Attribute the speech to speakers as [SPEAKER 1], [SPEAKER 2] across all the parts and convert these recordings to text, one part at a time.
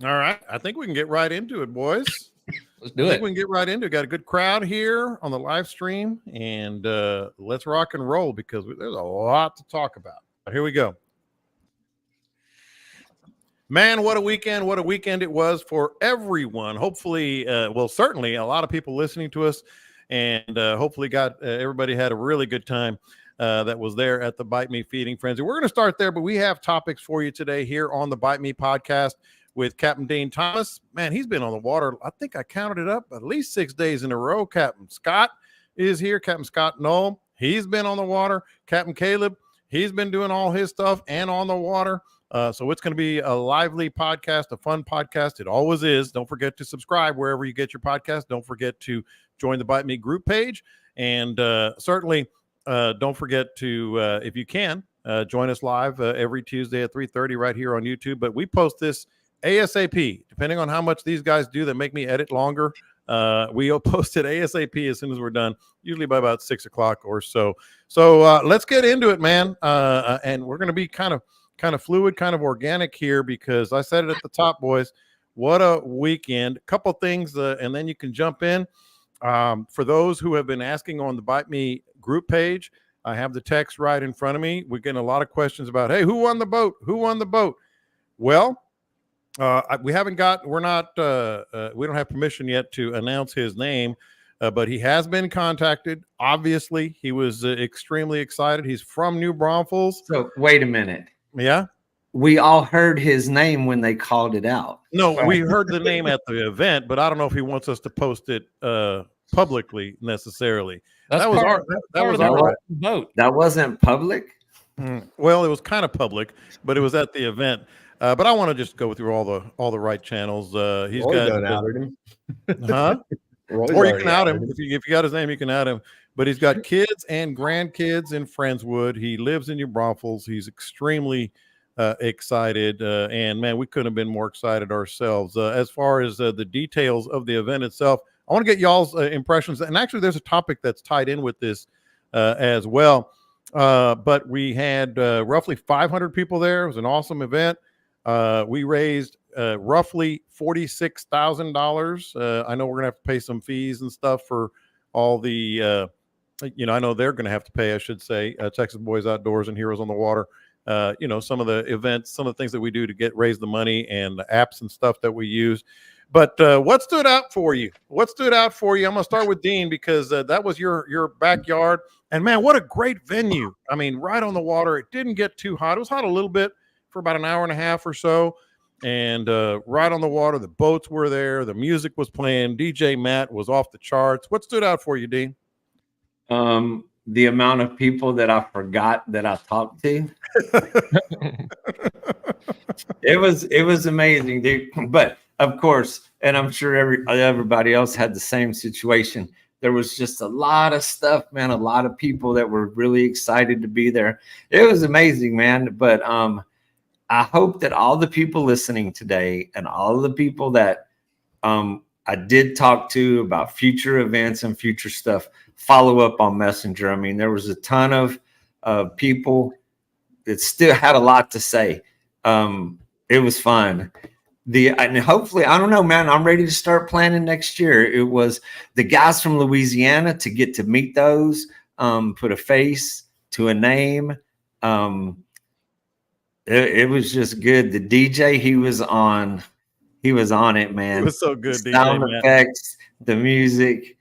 [SPEAKER 1] All right. I think we can get right into it, boys.
[SPEAKER 2] Let's do
[SPEAKER 1] I think
[SPEAKER 2] it.
[SPEAKER 1] we can get right into it. Got a good crowd here on the live stream, and let's rock and roll because there's a lot to talk about. Here we go. Man, what a weekend. What a weekend it was for everyone. Hopefully, certainly a lot of people listening to us, and hopefully everybody had a really good time that was there at the Bite Me Feeding Frenzy. We're going to start there, but we have topics for you today here on the Bite Me podcast with Captain Dean Thomas. Man, he's been on the water. I think I counted it up at least 6 days in a row. Captain Scott is here. Captain Scott Knoll, he's been on the water. Captain Caleb, he's been doing all his stuff and on the water. So it's going to be a lively podcast, a fun podcast. It always is. Don't forget to subscribe wherever you get your podcast. Don't forget to join the Bite Me group page. And certainly don't forget to, if you can, join us live every Tuesday at 3:30 right here on YouTube. But we post this ASAP, depending on how much these guys do that make me edit longer. We'll post it ASAP as soon as we're done, usually by about 6 o'clock or so. So let's get into it, man. And we're going to be kind of fluid, kind of organic here because I said it at the top, boys. What a weekend. A couple things, and then you can jump in. For those who have been asking on the Bite Me group page, I have the text right in front of me. We're getting a lot of questions about, hey, who won the boat? Who won the boat? Well, we don't have permission yet to announce his name, but he has been contacted. Obviously, he was extremely excited. He's from New Braunfels.
[SPEAKER 3] So wait a minute.
[SPEAKER 1] Yeah.
[SPEAKER 3] We all heard his name when they called it out.
[SPEAKER 1] No, we heard the name at the event, but I don't know if he wants us to post it publicly necessarily. That was our
[SPEAKER 2] vote.
[SPEAKER 3] That wasn't public.
[SPEAKER 1] Well, it was kind of public, but it was at the event. But I want to just go through all the right channels. He's got
[SPEAKER 4] outed him.
[SPEAKER 1] Huh? Or you can out him if you got his name. You can out him. But he's got kids and grandkids in Friendswood. He lives in New Braunfels. He's extremely excited, and man, we couldn't have been more excited ourselves. As far as the details of the event itself, I want to get y'all's impressions. And actually, there's a topic that's tied in with this as well. But we had roughly 500 people there. It was an awesome event. We raised roughly $46,000. I know we're gonna have to pay some fees and stuff for all the, I know they're gonna have to pay, I should say, Texas Boys Outdoors and Heroes on the Water. Some of the events, some of the things that we do to raise the money and the apps and stuff that we use. But what stood out for you? I'm gonna start with Dean because that was your backyard. And man, what a great venue! I mean, right on the water. It didn't get too hot. It was hot a little bit for about an hour and a half or so, and right on the water. The boats were there. The music was playing. DJ Matt was off the charts. What stood out for you, Dean?
[SPEAKER 3] The amount of people that I forgot that I talked to. It was amazing, dude. But of course, and I'm sure everybody else had the same situation. There was just a lot of stuff, man. A lot of people that were really excited to be there. It was amazing, man. But I hope that all the people listening today and all the people that I did talk to about future events and future stuff follow up on Messenger. I mean, there was a ton of people that still had a lot to say. It was fun. And hopefully, I don't know, man, I'm ready to start planning next year. It was the guys from Louisiana to get to meet those, put a face to a name. It was just good. The DJ, he was on it, man.
[SPEAKER 1] It was so good.
[SPEAKER 3] The sound effects, the music.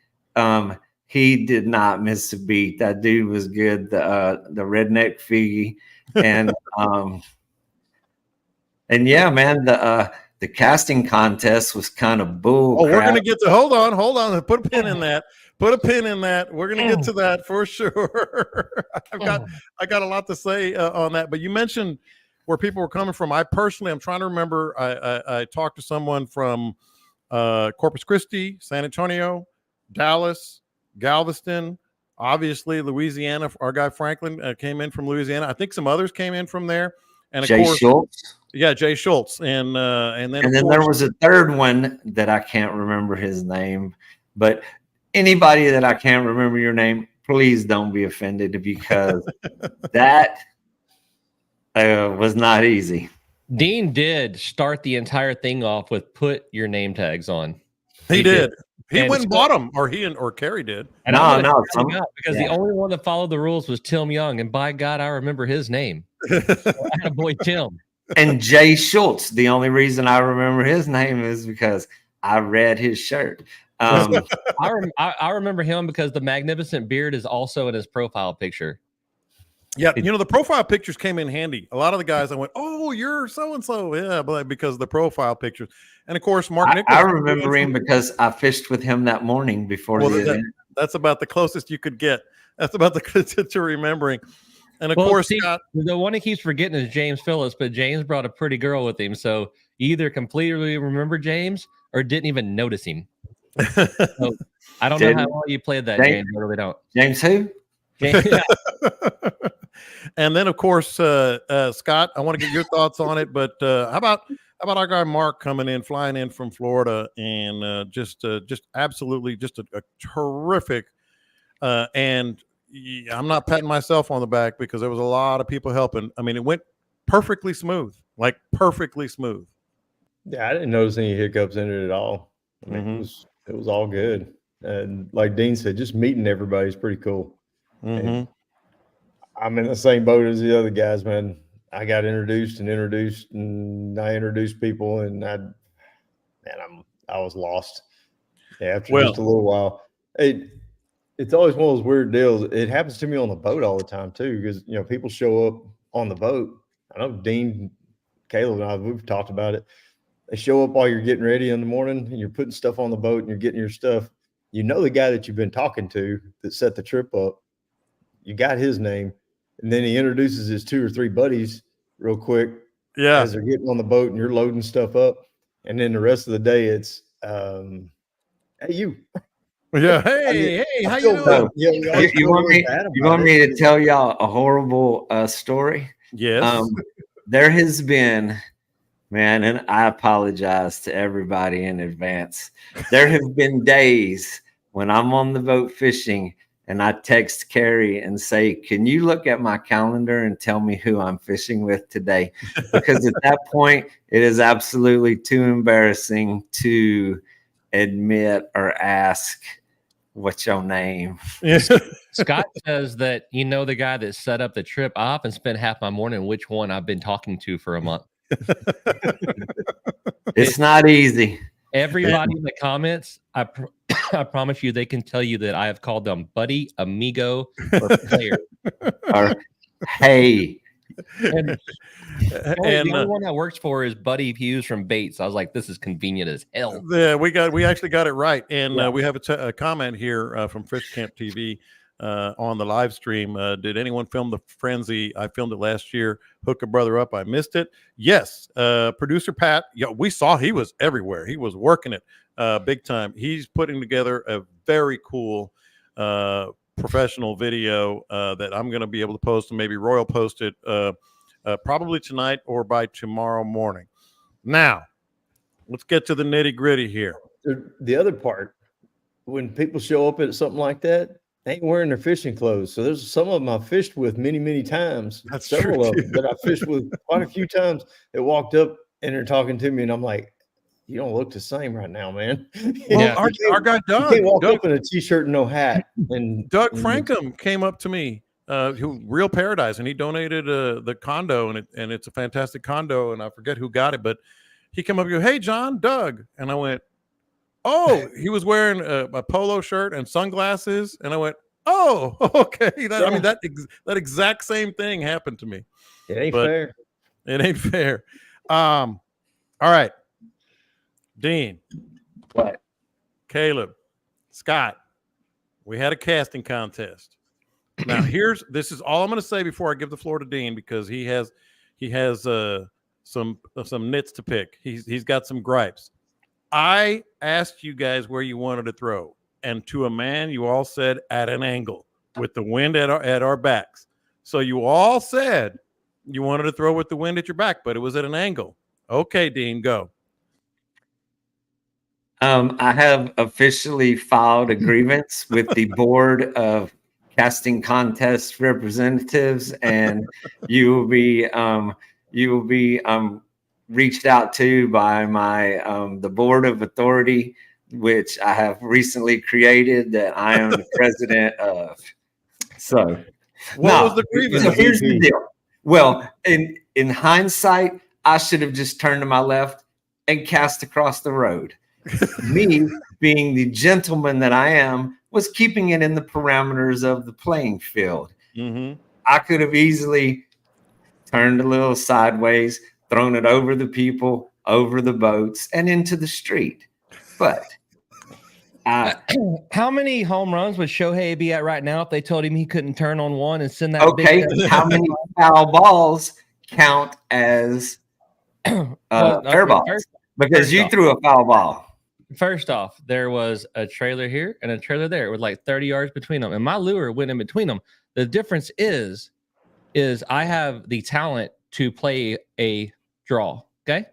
[SPEAKER 3] He did not miss a beat. That dude was good. The redneck figgy. And and yeah, man, the casting contest was kind of bull.
[SPEAKER 1] We're gonna get to hold on. Put a pin in that. We're gonna get to that for sure. I got a lot to say on that. But you mentioned where people were coming from. I'm trying to remember. I talked to someone from Corpus Christi, San Antonio, Dallas, Galveston, obviously Louisiana. Our guy Franklin came in from Louisiana. I think some others came in from there. And of course,
[SPEAKER 3] Schultz.
[SPEAKER 1] Yeah, Jay Schultz. And then
[SPEAKER 3] there was a third one that I can't remember his name. But anybody that I can't remember your name, please don't be offended because that was not easy.
[SPEAKER 2] Dean did start the entire thing off with put your name tags on.
[SPEAKER 1] He did. He
[SPEAKER 2] And
[SPEAKER 1] went and bought them, or or Carrie did.
[SPEAKER 2] And because
[SPEAKER 3] yeah.
[SPEAKER 2] the only one that followed the rules was Tim Young, and by God, I remember his name. Attaboy Tim.
[SPEAKER 3] And Jay Schultz. The only reason I remember his name is because I read his shirt.
[SPEAKER 2] I remember him because the magnificent beard is also in his profile picture.
[SPEAKER 1] Yeah, the profile pictures came in handy. A lot of the guys I went, "Oh, you're so and so," yeah, but because of the profile pictures, and of course, Mark Nichols.
[SPEAKER 3] I remember him because I fished with him that morning before the event.
[SPEAKER 1] That's about the closest you could get. That's about the to remembering. And of course, Scott,
[SPEAKER 2] the one he keeps forgetting is James Phillips, but James brought a pretty girl with him, so you either completely remember James or didn't even notice him. So, I don't know how well you played that, James. I really don't.
[SPEAKER 3] James who?
[SPEAKER 2] James, yeah.
[SPEAKER 1] And then, of course, Scott, I want to get your thoughts on it. But how about our guy Mark flying in from Florida, and just absolutely just a terrific. And I'm not patting myself on the back because there was a lot of people helping. I mean, it went perfectly smooth, like perfectly smooth.
[SPEAKER 4] Yeah, I didn't notice any hiccups in it at all. I mean, it was all good. And like Dean said, just meeting everybody is pretty cool. And I'm in the same boat as the other guys, man. I got introduced, and I introduced people, and I was lost. Yeah, after just a little while. It's always one of those weird deals. It happens to me on the boat all the time too, because people show up on the boat. I know Dean, Caleb, and we've talked about it. They show up while you're getting ready in the morning, and you're putting stuff on the boat, and you're getting your stuff. You know the guy that you've been talking to that set the trip up. You got his name, and then he introduces his 2 or 3 buddies real quick.
[SPEAKER 1] Yeah,
[SPEAKER 4] as they're getting on the boat, and you're loading stuff up, and then the rest of the day it's, hey, you.
[SPEAKER 1] Yeah, hey, how you doing?
[SPEAKER 3] You want me to tell y'all a horrible story?
[SPEAKER 1] Yes.
[SPEAKER 3] There has been, man, and I apologize to everybody in advance. There have been days when I'm on the boat fishing and I text Carrie and say, "Can you look at my calendar and tell me who I'm fishing with today?" Because at that point, it is absolutely too embarrassing to admit or ask, "What's your name?"
[SPEAKER 2] Scott says that the guy that set up the trip. I often spend half my morning which one I've been talking to for a month.
[SPEAKER 3] It's not easy.
[SPEAKER 2] Everybody in the comments, I promise you, they can tell you that I have called them buddy, amigo, or player.
[SPEAKER 3] Or hey.
[SPEAKER 2] And the only one that works for is Buddy Hughes from Bates. I was like, this is convenient as hell.
[SPEAKER 1] Yeah, we actually got it right. And we have a comment here from Fish Camp TV on the live stream. Did anyone film the frenzy? I filmed it last year. Hook a brother up. I missed it. Yes. Producer Pat, we saw he was everywhere. He was working it big time. He's putting together a very cool professional video that I'm going to be able to post, and maybe Roy will post it probably tonight or by tomorrow morning. Now, let's get to the nitty gritty here.
[SPEAKER 4] The other part, when people show up at something like that, they ain't wearing their fishing clothes. So there's some of them I fished with many, many times.
[SPEAKER 1] That's
[SPEAKER 4] several
[SPEAKER 1] true,
[SPEAKER 4] of them that I fished with quite a few times. That walked up and they're talking to me, and I'm like, "You don't look the same right now, man."
[SPEAKER 1] Well, our guy Doug,
[SPEAKER 4] you can't walk up in a t-shirt and no hat. And
[SPEAKER 1] Doug Frankham came up to me, who Real Paradise, and he donated the condo, and it's a fantastic condo, and I forget who got it, but he came up and go, "Hey, John, Doug," and I went, "Oh," he was wearing a polo shirt and sunglasses, and I went, "Oh, okay." That exact same thing happened to me.
[SPEAKER 4] It ain't fair.
[SPEAKER 1] It ain't fair. All right. Dean.
[SPEAKER 3] What?
[SPEAKER 1] Caleb. Scott. We had a casting contest. Now this is all I'm going to say before I give the floor to Dean, because he has some nits to pick. He's got some gripes. I asked you guys where you wanted to throw, and to a man, you all said at an angle with the wind at our backs. So you all said you wanted to throw with the wind at your back, but it was at an angle. Okay, Dean, go.
[SPEAKER 3] I have officially filed a grievance with the board of casting contest representatives, and you will be reached out to by my the board of authority, which I have recently created that I am the president of. So
[SPEAKER 1] What was the grievance?
[SPEAKER 3] So here's the deal. Well, in hindsight, I should have just turned to my left and cast across the road. Me, being the gentleman that I am, was keeping it in the parameters of the playing field.
[SPEAKER 1] Mm-hmm.
[SPEAKER 3] I could have easily turned a little sideways, thrown it over the people, over the boats, and into the street. But
[SPEAKER 2] how many home runs would Shohei be at right now if they told him he couldn't turn on one and send that?
[SPEAKER 3] Okay, how many foul balls count as fair balls? Because you threw a foul ball.
[SPEAKER 2] First off, there was a trailer here and a trailer there with like 30 yards between them, and my lure went in between them. The difference is I have the talent to play a draw. Okay,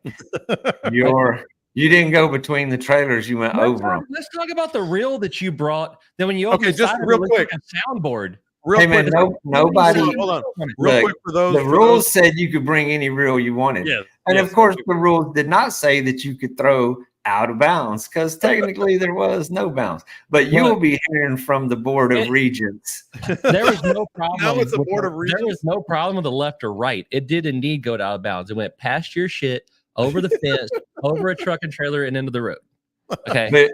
[SPEAKER 3] you didn't go between the trailers; you went over them.
[SPEAKER 2] Let's talk about the reel that you brought. Then when you
[SPEAKER 1] just real quick,
[SPEAKER 2] like a soundboard.
[SPEAKER 3] Hey man, nobody.
[SPEAKER 1] Hold on, real quick for those.
[SPEAKER 3] The rules said you could bring any reel you wanted, and of course the rules did not say that you could throw out of bounds because technically there was no bounds. But you will be hearing from the Board of Regents.
[SPEAKER 2] There was no problem.
[SPEAKER 1] Now it's the Board of Regents.
[SPEAKER 2] There was no problem with the left or right. It did indeed go out of bounds. It went past your shit, over the fence, over a truck and trailer, and into the road. Okay,
[SPEAKER 3] but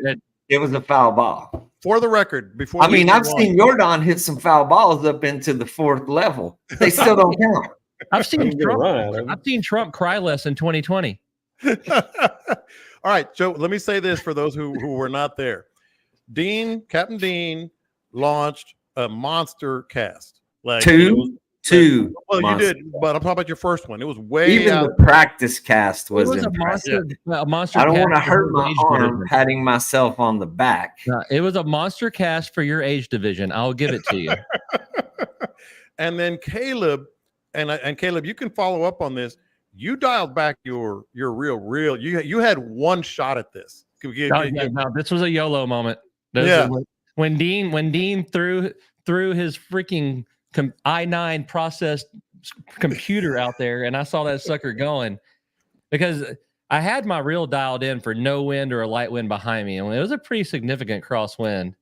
[SPEAKER 3] it was a foul ball.
[SPEAKER 1] For the record, before
[SPEAKER 3] I've seen Jordan hit some foul balls up into the 4th level. They still don't count.
[SPEAKER 2] I've seen Trump cry less in 2020.
[SPEAKER 1] All right, Joe, let me say this for those who were not there. Captain Dean launched a monster cast. Like
[SPEAKER 3] two.
[SPEAKER 1] Well, you did, but I'm talking about your first one. It was way
[SPEAKER 3] even
[SPEAKER 1] out.
[SPEAKER 3] The practice cast was
[SPEAKER 2] impressive. A monster
[SPEAKER 3] I don't want to
[SPEAKER 2] cast
[SPEAKER 3] hurt my arm patting myself on the back.
[SPEAKER 2] It was a monster cast for your age division. I'll give it to you.
[SPEAKER 1] And then Caleb, and Caleb, you can follow up on this. You dialed back your reel. You had one shot at this.
[SPEAKER 2] No, this was a YOLO moment. When Dean threw his freaking i9 processed computer out there, and I saw that sucker going, because I had my reel dialed in for no wind or a light wind behind me, and it was a pretty significant crosswind.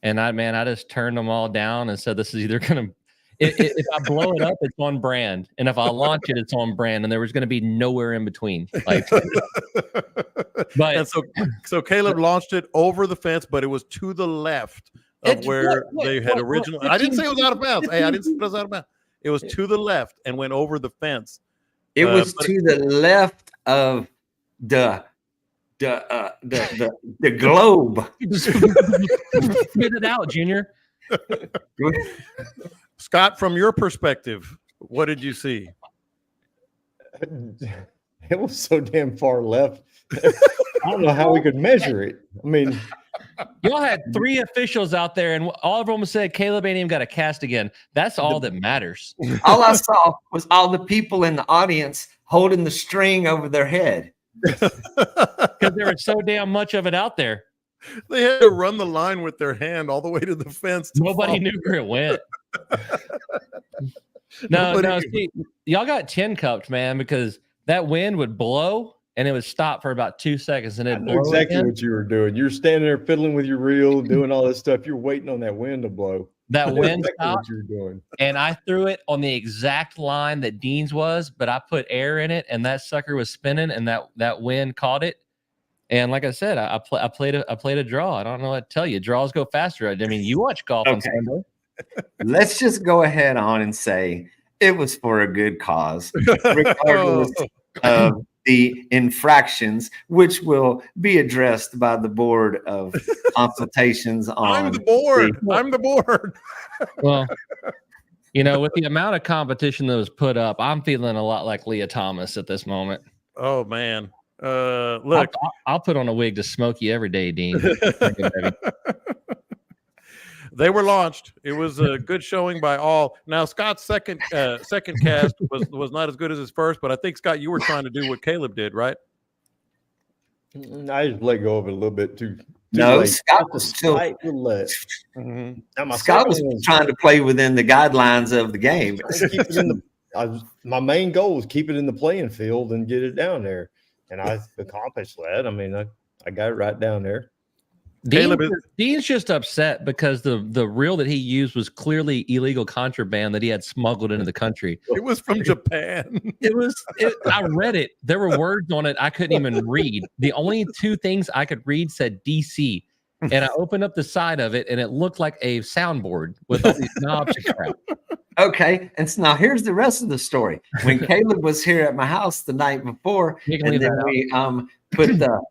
[SPEAKER 2] And I just turned them all down and said, this is either gonna if I blow it up, it's on brand, and if I launch it, it's on brand, and there was going to be nowhere in between. Like, but
[SPEAKER 1] so Caleb launched it over the fence, but it was to the left of where they had originally. I didn't say it was out of bounds. Hey, I didn't say it was out of bounds. It was to the left and went over the fence.
[SPEAKER 3] It was to the left of the globe.
[SPEAKER 2] Spit it out, Junior.
[SPEAKER 1] Scott, from your perspective, what did you see?
[SPEAKER 4] It was so damn far left. I don't know how we could measure it. I mean,
[SPEAKER 2] y'all had 3 officials out there, and all of them said Caleb ain't even got a cast again. That's all that matters.
[SPEAKER 3] All I saw was all the people in the audience holding the string over their head
[SPEAKER 2] because there was so damn much of it out there.
[SPEAKER 1] They had to run the line with their hand all the way to the fence.
[SPEAKER 2] Nobody knew where it went. No, see, y'all got 10 cupped, man, because that wind would blow and it would stop for about 2 seconds, and it
[SPEAKER 4] knew exactly what you were doing. You're standing there fiddling with your reel, doing all this stuff. You're waiting on that wind to blow.
[SPEAKER 2] That wind stopped,
[SPEAKER 4] what you were doing.
[SPEAKER 2] And I threw it on the exact line that Dean's was, but I put air in it, and that sucker was spinning, and that wind caught it. And like I said, I played a draw. I don't know what to tell you. Draws go faster. I mean, you watch golf on Sunday.
[SPEAKER 3] Let's just go ahead on and say it was for a good cause, regardless of the infractions, which will be addressed by the board of consultations on.
[SPEAKER 1] I'm the board.
[SPEAKER 2] Well, with the amount of competition that was put up, I'm feeling a lot like Leah Thomas at this moment.
[SPEAKER 1] Oh man. Look,
[SPEAKER 2] I'll put on a wig to smoke you every day, Dean.
[SPEAKER 1] They were launched. It was a good showing by all. Now Scott's second cast was not as good as his first, but I think, Scott, you were trying to do what Caleb did, right?
[SPEAKER 4] I just let go of it a little bit too
[SPEAKER 3] no,
[SPEAKER 4] late.
[SPEAKER 3] Scott was still
[SPEAKER 1] Mm-hmm.
[SPEAKER 3] Scott was trying to play within the guidelines of the game.
[SPEAKER 4] my main goal was keep it in the playing field and get it down there, and I accomplished that. I mean, I got it right down there.
[SPEAKER 2] Dean's just upset because the reel that he used was clearly illegal contraband that he had smuggled into the country.
[SPEAKER 1] It was from Japan.
[SPEAKER 2] I read it. There were words on it I couldn't even read. The only two things I could read said DC. And I opened up the side of it, and it looked like a soundboard with all these knobs and crap.
[SPEAKER 3] Okay, and so now here's the rest of the story. When Caleb was here at my house the night before, and then we put the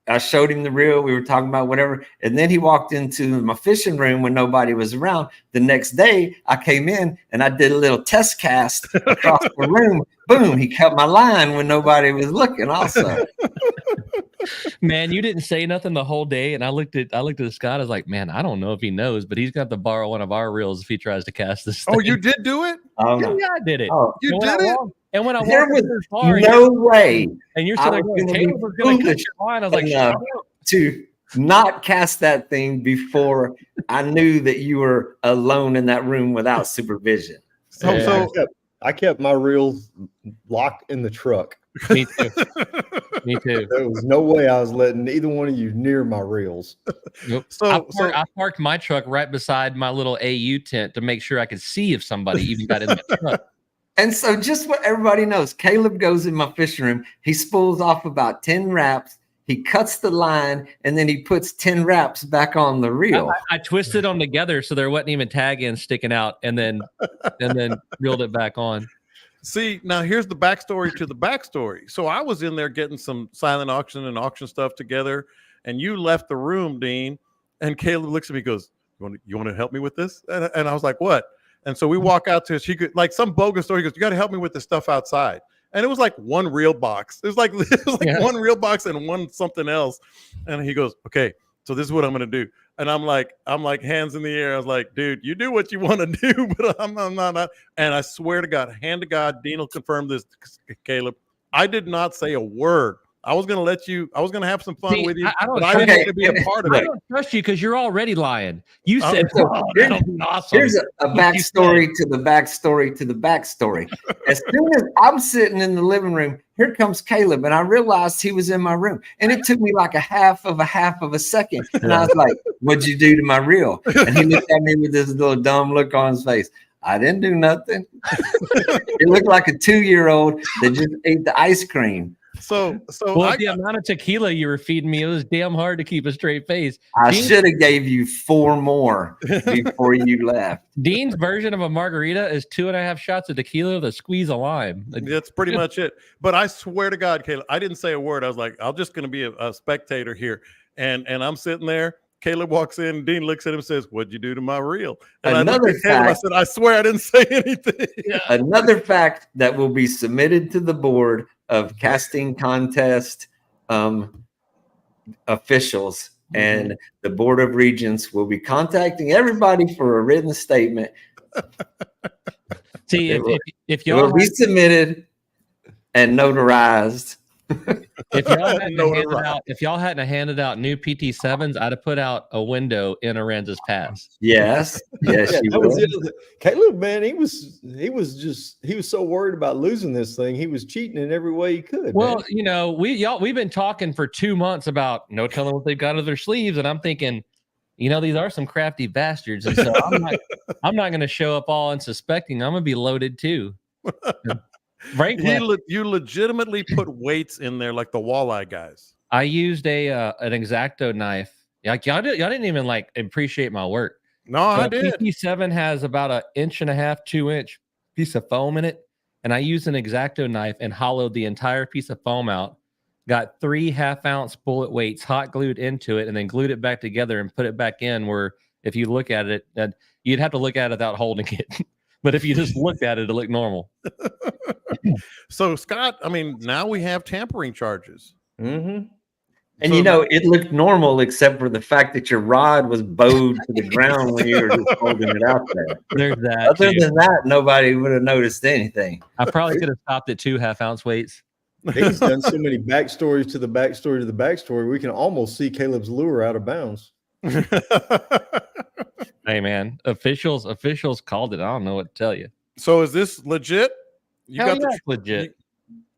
[SPEAKER 3] I showed him the reel. We were talking about whatever, and then he walked into my fishing room when nobody was around. The next day, I came in and I did a little test cast across the room. Boom! He cut my line when nobody was looking. Also.
[SPEAKER 2] Man, you didn't say nothing the whole day, and I looked at Scott. I was like, man, I don't know if he knows, but he's got to borrow one of our reels if he tries to cast this thing.
[SPEAKER 1] Oh, you did do it?
[SPEAKER 2] Yeah, I did it.
[SPEAKER 1] Oh, you did it?
[SPEAKER 2] And when I
[SPEAKER 3] there
[SPEAKER 2] walked
[SPEAKER 3] was
[SPEAKER 2] bar,
[SPEAKER 3] no way,
[SPEAKER 2] and you're sitting there going, Caleb, we're going to catch your line. I was like, shut up.
[SPEAKER 3] To not cast that thing before I knew that you were alone in that room without supervision.
[SPEAKER 4] So I kept my reels locked in the truck.
[SPEAKER 2] Me too. Me too.
[SPEAKER 4] There was no way I was letting either one of you near my reels.
[SPEAKER 2] Nope. I parked my truck right beside my little AU tent to make sure I could see if somebody even got in the truck.
[SPEAKER 3] And so just what everybody knows, Caleb goes in my fishing room. He spools off about 10 wraps. He cuts the line, and then he puts 10 wraps back on the reel.
[SPEAKER 2] I twisted them together so there wasn't even tag ends sticking out, and then reeled it back on.
[SPEAKER 1] See, now here's the backstory to the backstory. So I was in there getting some silent auction and auction stuff together, and you left the room, Dean, and Caleb looks at me and goes, you want to help me with this? And I was like, what? And so we walk out to she could like some bogus story. He goes, you got to help me with the stuff outside. And it was like one reel box. It was like one reel box and one something else. And he goes, okay, so this is what I'm going to do. And I'm like hands in the air. I was like, dude, you do what you want to do, but I'm not. And I swear to God, hand to God, Dean will confirm this, Caleb. I did not say a word. I was going to have some fun with you, but I didn't want to be a part of it.
[SPEAKER 2] I don't trust you because you're already lying. You said,
[SPEAKER 3] that'll be awesome. Here's a backstory to the backstory to the backstory. As soon as I'm sitting in the living room, here comes Caleb, and I realized he was in my room. And it took me like a half of a second. And I was like, what'd you do to my reel? And he looked at me with this little dumb look on his face. I didn't do nothing. It looked like a 2-year-old that just ate the ice cream.
[SPEAKER 1] So
[SPEAKER 2] the amount of tequila you were feeding me, it was damn hard to keep a straight face.
[SPEAKER 3] I should have gave you 4 more before you left.
[SPEAKER 2] Dean's version of a margarita is 2.5 shots of tequila with a squeeze of lime.
[SPEAKER 1] That's pretty much it. But I swear to God, Caleb, I didn't say a word. I was like, I'm just going to be a spectator here. And I'm sitting there. Caleb walks in. Dean looks at him and says, what'd you do to my reel? And
[SPEAKER 3] another fact,
[SPEAKER 1] I said, I swear I didn't say anything.
[SPEAKER 3] Another fact that will be submitted to the board of casting contest officials, and the Board of Regents will be contacting everybody for a written statement.
[SPEAKER 2] See, if
[SPEAKER 3] y'all will be submitted and notarized.
[SPEAKER 2] If y'all hadn't handed out new PT7s, I'd have put out a window in Aranza's pass.
[SPEAKER 3] Yes.
[SPEAKER 4] Caleb, man, he was so worried about losing this thing. He was cheating in every way he could.
[SPEAKER 2] Well,
[SPEAKER 4] man.
[SPEAKER 2] you know, we've been talking for 2 months about no telling what they've got under their sleeves, and I'm thinking, you know, these are some crafty bastards, and so I'm not going to show up all unsuspecting. I'm going to be loaded too.
[SPEAKER 1] You legitimately put weights in there like the walleye guys.
[SPEAKER 2] I used an X-Acto knife. Like y'all didn't even like appreciate my work.
[SPEAKER 1] No, I did.
[SPEAKER 2] PT7 has about 1.5 inch, 2 inch piece of foam in it, and I used an X-Acto knife and hollowed the entire piece of foam out. Got 3 half-ounce bullet weights hot glued into it, and then glued it back together and put it back in. Where if you look at it, you'd have to look at it without holding it. But if you just looked at it, it looked normal.
[SPEAKER 1] So, Scott, I mean, now we have tampering charges.
[SPEAKER 3] Mm-hmm. And, so, you know, it looked normal except for the fact that your rod was bowed to the ground when you were just holding it out there.
[SPEAKER 2] There's that.
[SPEAKER 3] Other than that, nobody would have noticed anything.
[SPEAKER 2] I probably could have stopped at 2 half-ounce weights.
[SPEAKER 4] He's done so many backstories to the backstory to the backstory. We can almost see Caleb's lure out of bounds.
[SPEAKER 2] Hey man, officials called it. I don't know what to tell you.
[SPEAKER 1] So is this legit? You
[SPEAKER 2] Hell
[SPEAKER 1] got
[SPEAKER 2] yeah,
[SPEAKER 1] the
[SPEAKER 2] it's legit.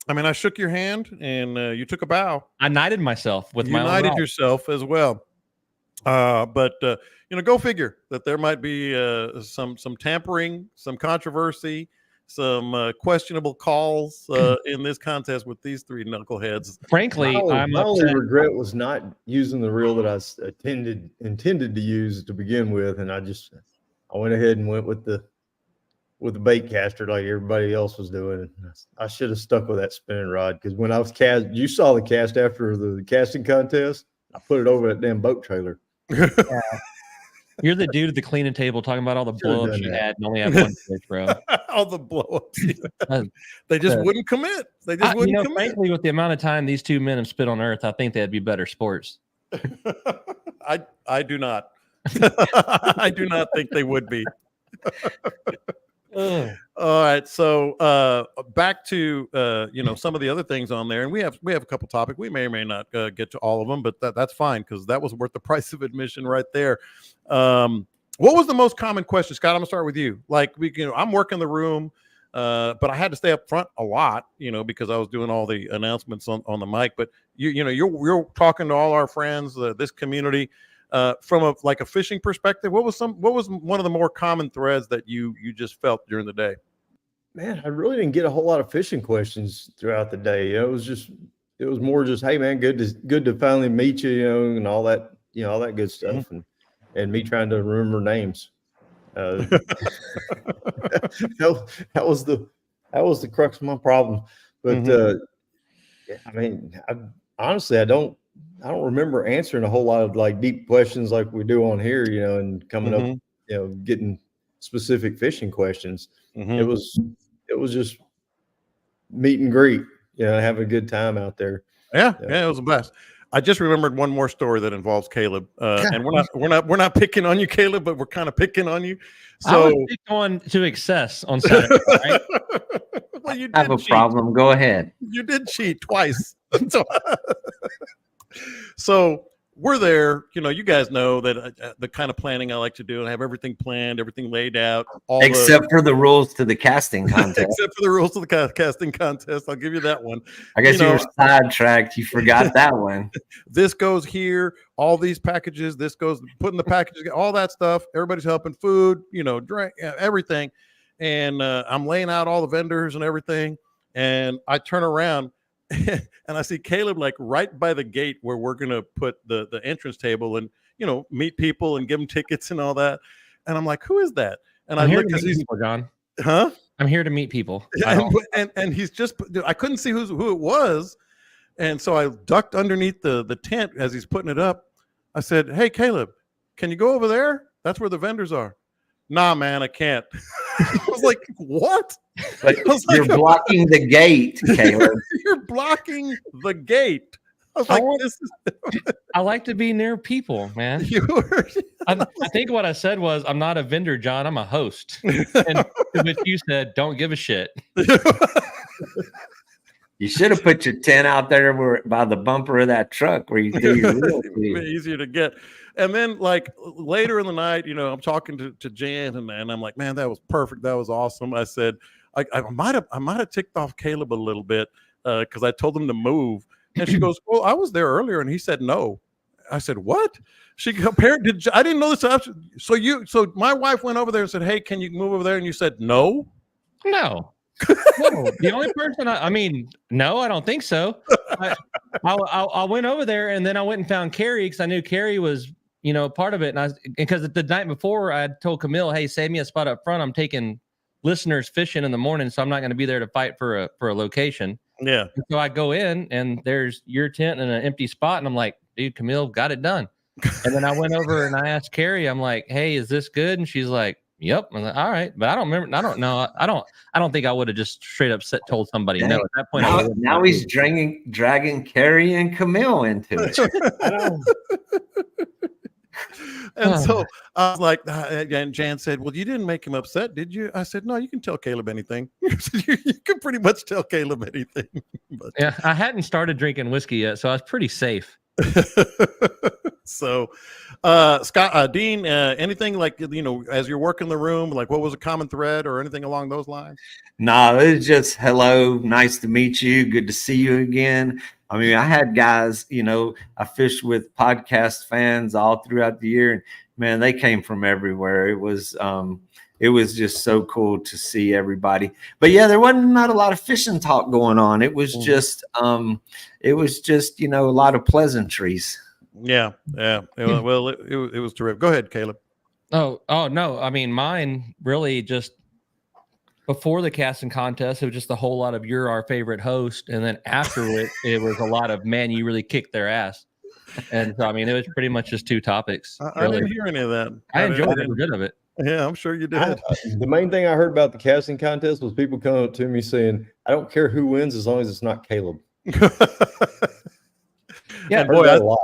[SPEAKER 1] I mean, I shook your hand and you took a bow.
[SPEAKER 2] I knighted myself with my own
[SPEAKER 1] United
[SPEAKER 2] rod.
[SPEAKER 1] yourself as well. But go figure that there might be some tampering, some controversy, some questionable calls in this contest with these three knuckleheads.
[SPEAKER 2] Frankly, I'm
[SPEAKER 4] my only
[SPEAKER 2] upset.
[SPEAKER 4] regret was not using the reel that I intended to use to begin with, and I went ahead and went with the bait caster like everybody else was doing. I should have stuck with that spinning rod, because when I was you saw the cast after the casting contest. I put it over that damn boat trailer.
[SPEAKER 2] Yeah. You're the dude at the cleaning table talking about all the blow-ups you had and only have one fish, bro.
[SPEAKER 1] All the blow-ups. They just wouldn't commit. They just wouldn't commit.
[SPEAKER 2] Frankly, with the amount of time these two men have spent on Earth, I think they'd be better sports.
[SPEAKER 1] I do not. I do not think they would be. All right, so back to some of the other things on there, and we have a couple topics. We may or may not get to all of them, but that's fine, because that was worth the price of admission right there. What was the most common question, Scott? I'm gonna start with you. Like, I'm working the room, but I had to stay up front a lot, because I was doing all the announcements on the mic. But you're talking to all our friends, this community. From a fishing perspective, what was one of the more common threads that you just felt during the day?
[SPEAKER 4] Man, I really didn't get a whole lot of fishing questions throughout the day. It was more just, hey man, good to finally meet you, and all that, all that good stuff, and me trying to remember names. That was the crux of my problem. But I mean, honestly, I don't remember answering a whole lot of like deep questions like we do on here, and coming up, getting specific fishing questions. It was just meet and greet, have a good time out there.
[SPEAKER 1] Yeah, it was the best. I just remembered one more story that involves Caleb, and we're not picking on you, Caleb, but we're kind of picking on you. So
[SPEAKER 2] I was picked on to excess on Saturday. Right?
[SPEAKER 1] Well, you
[SPEAKER 3] I have a problem. Go ahead.
[SPEAKER 1] You did cheat twice. So we're there. You guys know that the kind of planning I like to do, and I have everything planned, everything laid out.
[SPEAKER 3] Except for the rules to the casting contest.
[SPEAKER 1] Except for the rules to the casting contest. I'll give you that one.
[SPEAKER 3] I guess you were sidetracked. You forgot that one.
[SPEAKER 1] This goes here. All these packages. This goes putting the packages. All that stuff. Everybody's helping. Food. Drink. Everything. And I'm laying out all the vendors and everything. And I turn around. And I see Caleb like right by the gate where we're gonna put the entrance table and meet people and give them tickets and all that. And I'm like, who is that? And I look, because he's
[SPEAKER 2] people, John.
[SPEAKER 1] Huh?
[SPEAKER 2] I'm here to meet people.
[SPEAKER 1] And he's just, I couldn't see who it was, and so I ducked underneath the tent as he's putting it up. I said, "Hey Caleb, can you go over there? That's where the vendors are." Nah, man, I can't. I was like, what?
[SPEAKER 3] But you're blocking the gate, Caleb.
[SPEAKER 1] You're blocking the gate. I was like,
[SPEAKER 2] I like to be near people, man. I think what I said was, I'm not a vendor, John. I'm a host. And which you said, don't give a shit.
[SPEAKER 3] You should have put your tent out there by the bumper of that truck where you do your real
[SPEAKER 1] thing. Easier to get. And then like later in the night, I'm talking to Jan and I'm like, man, that was perfect. That was awesome. I said, I might have ticked off Caleb a little bit because I told him to move. And she goes, well, I was there earlier and he said no. I said, what? She compared. I didn't know this. So my wife went over there and said, hey, can you move over there? And you said no.
[SPEAKER 2] No. No, the only person no, I don't think so. I went over there and then I went and found Carrie because I knew Carrie was, part of it. And because the night before I told Camille, hey, save me a spot up front. I'm taking listeners fishing in the morning, so I'm not going to be there to fight for a location.
[SPEAKER 1] Yeah.
[SPEAKER 2] And so I go in and there's your tent and an empty spot, and I'm like, dude, Camille got it done. And then I went over and I asked Carrie, I'm like, hey, is this good? And she's like, yep. I'm like, all right, but I don't remember. I don't know. I don't think I would have just straight up told somebody no at that point.
[SPEAKER 3] Now he's dragging Carrie and Camille into it.
[SPEAKER 1] And so I was like, and Jan said, well, you didn't make him upset, did you? I said, no, you can tell Caleb anything. You can pretty much tell Caleb anything. But.
[SPEAKER 2] Yeah, I hadn't started drinking whiskey yet, so I was pretty safe.
[SPEAKER 1] So, Scott, Dean, anything like, as you're working the room, like what was a common thread or anything along those lines?
[SPEAKER 3] No, it was just hello, nice to meet you, good to see you again. I mean, I had guys, I fished with podcast fans all throughout the year, and man, they came from everywhere. It was just so cool to see everybody. But yeah, there wasn't not a lot of fishing talk going on. It was just a lot of pleasantries.
[SPEAKER 1] Yeah. Well, it was terrific. Go ahead, Caleb.
[SPEAKER 2] Oh no. I mean, mine really just before the casting contest, it was just a whole lot of you're our favorite host. And then after it was a lot of, man, you really kicked their ass. And so, I mean, it was pretty much just two topics.
[SPEAKER 1] I didn't hear any of that.
[SPEAKER 2] I enjoyed every bit of it.
[SPEAKER 1] Yeah, I'm sure you did.
[SPEAKER 4] The main thing I heard about the casting contest was people coming up to me saying, I don't care who wins as long as it's not Caleb.
[SPEAKER 1] Yeah, boy,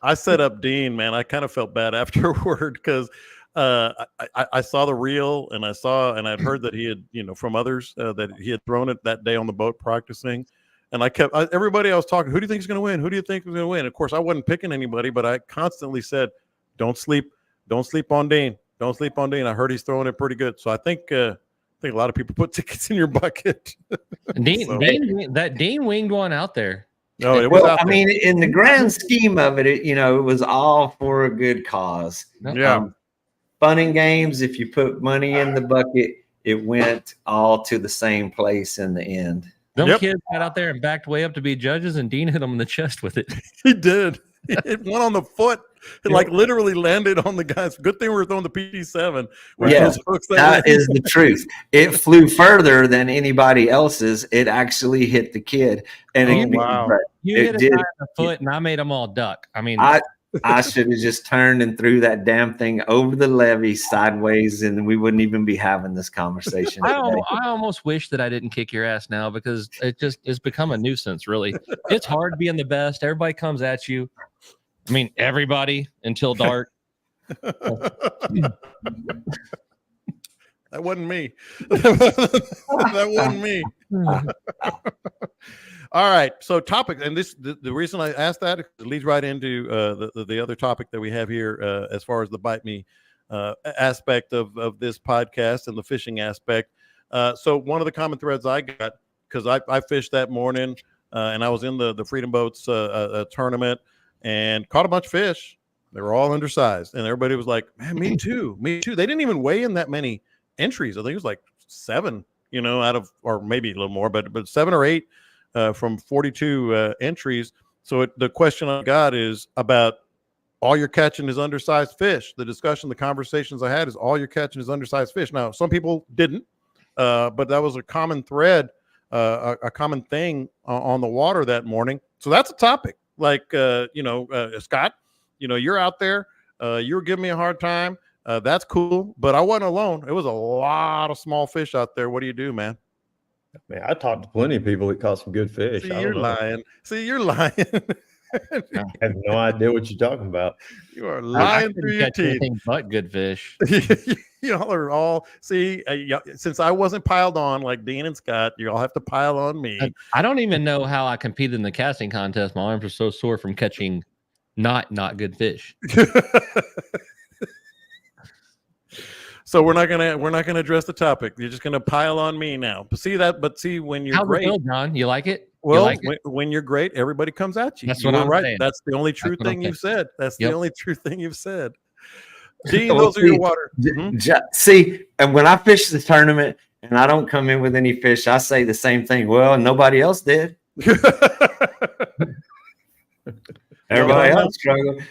[SPEAKER 1] I set up Dean, man. I kind of felt bad afterward because I saw the reel and I'd heard that he had, from others that he had thrown it that day on the boat practicing. And everybody I was talking, who do you think is going to win? Who do you think is going to win? Of course, I wasn't picking anybody, but I constantly said, don't sleep on Dean. Don't sleep on Dean. I heard he's throwing it pretty good. So I think a lot of people put tickets in your bucket.
[SPEAKER 2] Dean winged one out there.
[SPEAKER 1] No, it was.
[SPEAKER 3] I mean, in the grand scheme of it, it was all for a good cause.
[SPEAKER 1] Yeah.
[SPEAKER 3] Fun and games. If you put money in the bucket, it went all to the same place in the end.
[SPEAKER 2] Them kids got out there and backed way up to be judges, and Dean hit them in the chest with it.
[SPEAKER 1] He did. It went on the foot. It literally landed on the guys. Good thing we were throwing the PT7.
[SPEAKER 3] Yeah, that is the truth. It flew further than anybody else's. It actually hit the kid. And
[SPEAKER 2] you hit a guy in the foot, and I made them all duck. I mean,
[SPEAKER 3] I should have just turned and threw that damn thing over the levee sideways, and we wouldn't even be having this conversation.
[SPEAKER 2] I almost wish that I didn't kick your ass now because it's become a nuisance, really. It's hard being the best. Everybody comes at you. I mean, everybody until dark.
[SPEAKER 1] That wasn't me. That wasn't me. All right. So topic, and the reason I asked that, it leads right into the other topic that we have here as far as the Bite Me aspect of this podcast and the fishing aspect. So one of the common threads I got, because I fished that morning and I was in the Freedom Boats tournament and caught a bunch of fish. They were all undersized, and everybody was like, man, me too. They didn't even weigh in that many entries. I think it was like 7, out of, or maybe a little more, but 7 or 8 from 42 entries. So the question I got is about all you're catching is undersized fish. The discussion, the conversations I had is all you're catching is undersized fish. Now, some people didn't, but that was a common thread, a common thing on the water that morning. So that's a topic. Like, Scott, you're out there. You were giving me a hard time. That's cool, but I wasn't alone. It was a lot of small fish out there. What do you do, man?
[SPEAKER 4] Man, I talked to plenty of people that caught some good fish.
[SPEAKER 1] You're lying.
[SPEAKER 4] I have no idea what you're talking about.
[SPEAKER 1] You are lying through your teeth.
[SPEAKER 2] Anything but good fish.
[SPEAKER 1] Y'all are all since I wasn't piled on like Dean and Scott, you all have to pile on me.
[SPEAKER 2] I don't even know how I competed in the casting contest. My arms are so sore from catching not good fish.
[SPEAKER 1] So we're not gonna address the topic. You're just gonna pile on me now. But see when you're great,
[SPEAKER 2] John, you like it?
[SPEAKER 1] Well, when you're great, everybody comes at you.
[SPEAKER 2] That's what I'm saying.
[SPEAKER 1] That's the only true thing you've said. That's the only true thing you've said. Dean, those are your water.
[SPEAKER 3] See, and when I fish the tournament and I don't come in with any fish, I say the same thing. Well, nobody else did. Everybody else struggled.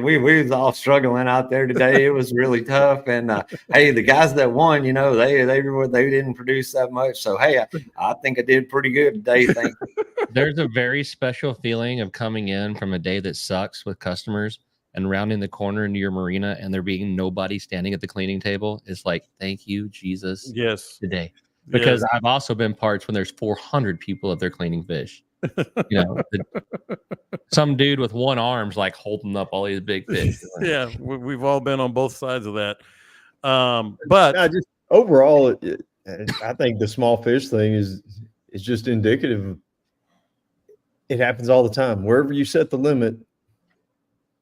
[SPEAKER 3] We was all struggling out there today. It was really tough. And hey, the guys that won, they didn't produce that much. So hey, I think I did pretty good today. Thank you.
[SPEAKER 2] There's a very special feeling of coming in from a day that sucks with customers and rounding the corner into your marina and there being nobody standing at the cleaning table. It's like, thank you, Jesus.
[SPEAKER 1] Yes.
[SPEAKER 2] Today. Because I've also been parts when there's 400 people at their cleaning fish. Some dude with one arm's like holding up all these big fish.
[SPEAKER 1] Yeah, we've all been on both sides of that. But
[SPEAKER 4] just overall, I think the small fish thing is just indicative of, it happens all the time. Wherever you set the limit,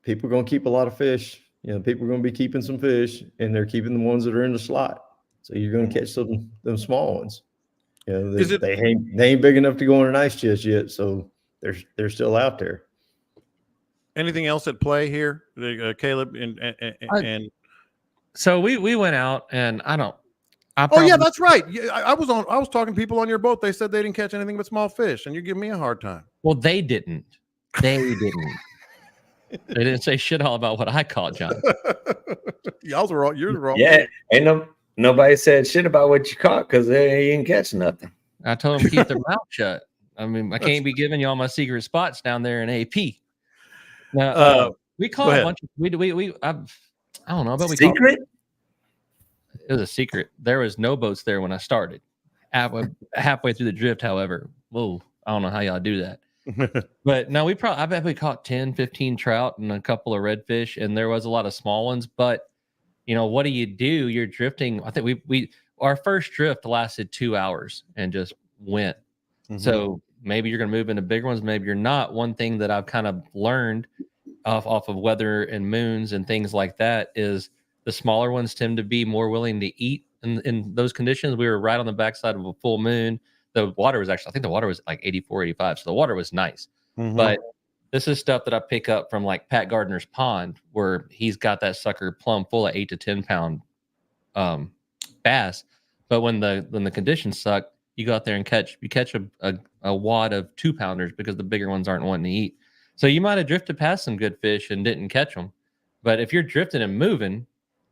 [SPEAKER 4] people are going to keep a lot of fish. You know, people are going to be keeping some fish, and they're keeping the ones that are in the slot. So you're going to catch them small ones. You know, they ain't big enough to go on an ice chest yet, so they're still out there.
[SPEAKER 1] Anything else at play here, Caleb? And
[SPEAKER 2] so we went out, and
[SPEAKER 1] yeah, that's right. I was talking to people on your boat. They said they didn't catch anything but small fish, and you're giving me a hard time.
[SPEAKER 2] Well, they didn't. They didn't say shit all about what I caught, John.
[SPEAKER 1] Y'all were wrong. You're wrong.
[SPEAKER 3] Yeah, nobody said shit about what you caught because they didn't catch nothing.
[SPEAKER 2] I told them to keep their mouth shut. I mean, I can't be giving you all my secret spots down there in AP. Now, we caught a bunch of I don't know, but we
[SPEAKER 3] secret.
[SPEAKER 2] It was a secret. There was no boats there when I started. Halfway through the drift, however, whoa, I don't know how y'all do that. But no, I bet we caught 10, 15 trout and a couple of redfish, and there was a lot of small ones. But you know, what do? You're drifting. I think our first drift lasted 2 hours and just went. Mm-hmm. So maybe you're going to move into bigger ones, maybe you're not. One thing that I've kind of learned off of weather and moons and things like that is the smaller ones tend to be more willing to eat in those conditions. We were right on the backside of a full moon. The water was I think the water was like 84, 85. So the water was nice. Mm-hmm. But this is stuff that I pick up from like Pat Gardner's pond, where he's got that sucker plumb full of 8 to 10 pound bass. But when the conditions suck, you go out there and catch a wad of 2-pounders because the bigger ones aren't wanting to eat. So you might have drifted past some good fish and didn't catch them. But if you're drifting and moving,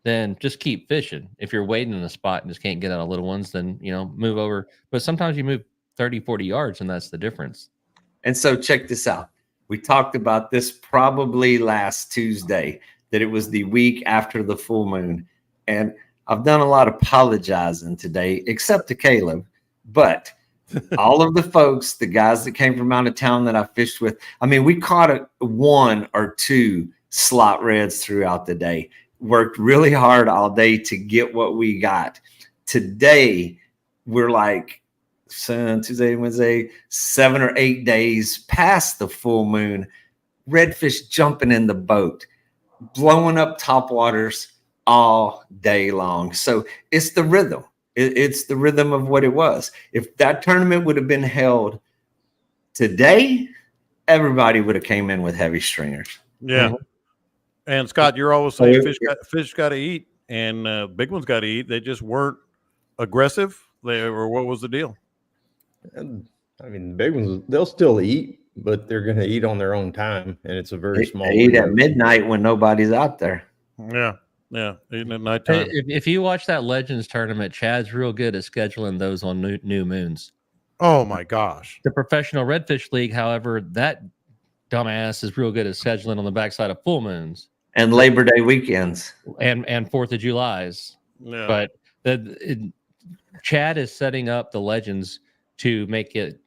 [SPEAKER 2] then just keep fishing. If you're waiting in a spot and just can't get out of little ones, then, you know, move over. But sometimes you move 30, 40 yards, and that's the difference.
[SPEAKER 3] And so check this out. We talked about this probably last Tuesday, that it was the week after the full moon. And I've done a lot of apologizing today, except to Caleb. But all of the folks, the guys that came from out of town that I fished with, I mean, we caught 1 or 2 slot reds throughout the day. Worked really hard all day to get what we got. Today, we're like Tuesday, Wednesday, 7 or 8 days past the full moon. Redfish jumping in the boat, blowing up topwaters all day long. So it's the rhythm. It's the rhythm of what it was. If that tournament would have been held today, everybody would have came in with heavy stringers.
[SPEAKER 1] Yeah. Mm-hmm. And Scott, you're always saying fish got to eat, and big ones got to eat. They just weren't aggressive. Or what was the deal?
[SPEAKER 4] And, I mean, the big ones, they'll still eat, but they're going to eat on their own time, and it's a very small.
[SPEAKER 3] They eat at midnight when nobody's out there.
[SPEAKER 1] Yeah, eating at nighttime.
[SPEAKER 2] If you watch that Legends tournament, Chad's real good at scheduling those on new moons.
[SPEAKER 1] Oh my gosh!
[SPEAKER 2] The Professional Redfish League, however, that dumbass is real good at scheduling on the backside of full moons
[SPEAKER 3] and Labor Day weekends
[SPEAKER 2] and 4th of July's.
[SPEAKER 1] Yeah.
[SPEAKER 2] But Chad is setting up the Legends to make it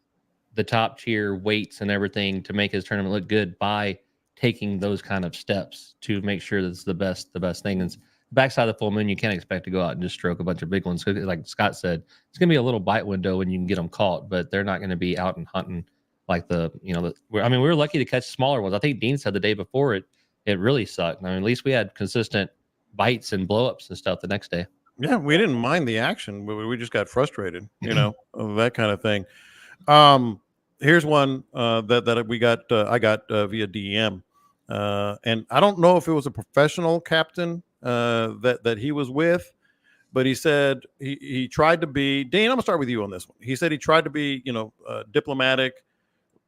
[SPEAKER 2] the top tier weights and everything to make his tournament look good by taking those kind of steps to make sure that's the best thing. And backside of the full moon, you can't expect to go out and just stroke a bunch of big ones. Because like Scott said, it's going to be a little bite window when you can get them caught, but they're not going to be out and hunting like we were lucky to catch smaller ones. I think Dean said the day before it really sucked. I mean, at least we had consistent bites and blowups and stuff the next day.
[SPEAKER 1] Yeah, we didn't mind the action, but we just got frustrated, that kind of thing. Here's one that we got. I got via DM, and I don't know if it was a professional captain that he was with, but he said he tried to be. Dean, I'm gonna start with you on this one. He said he tried to be, diplomatic,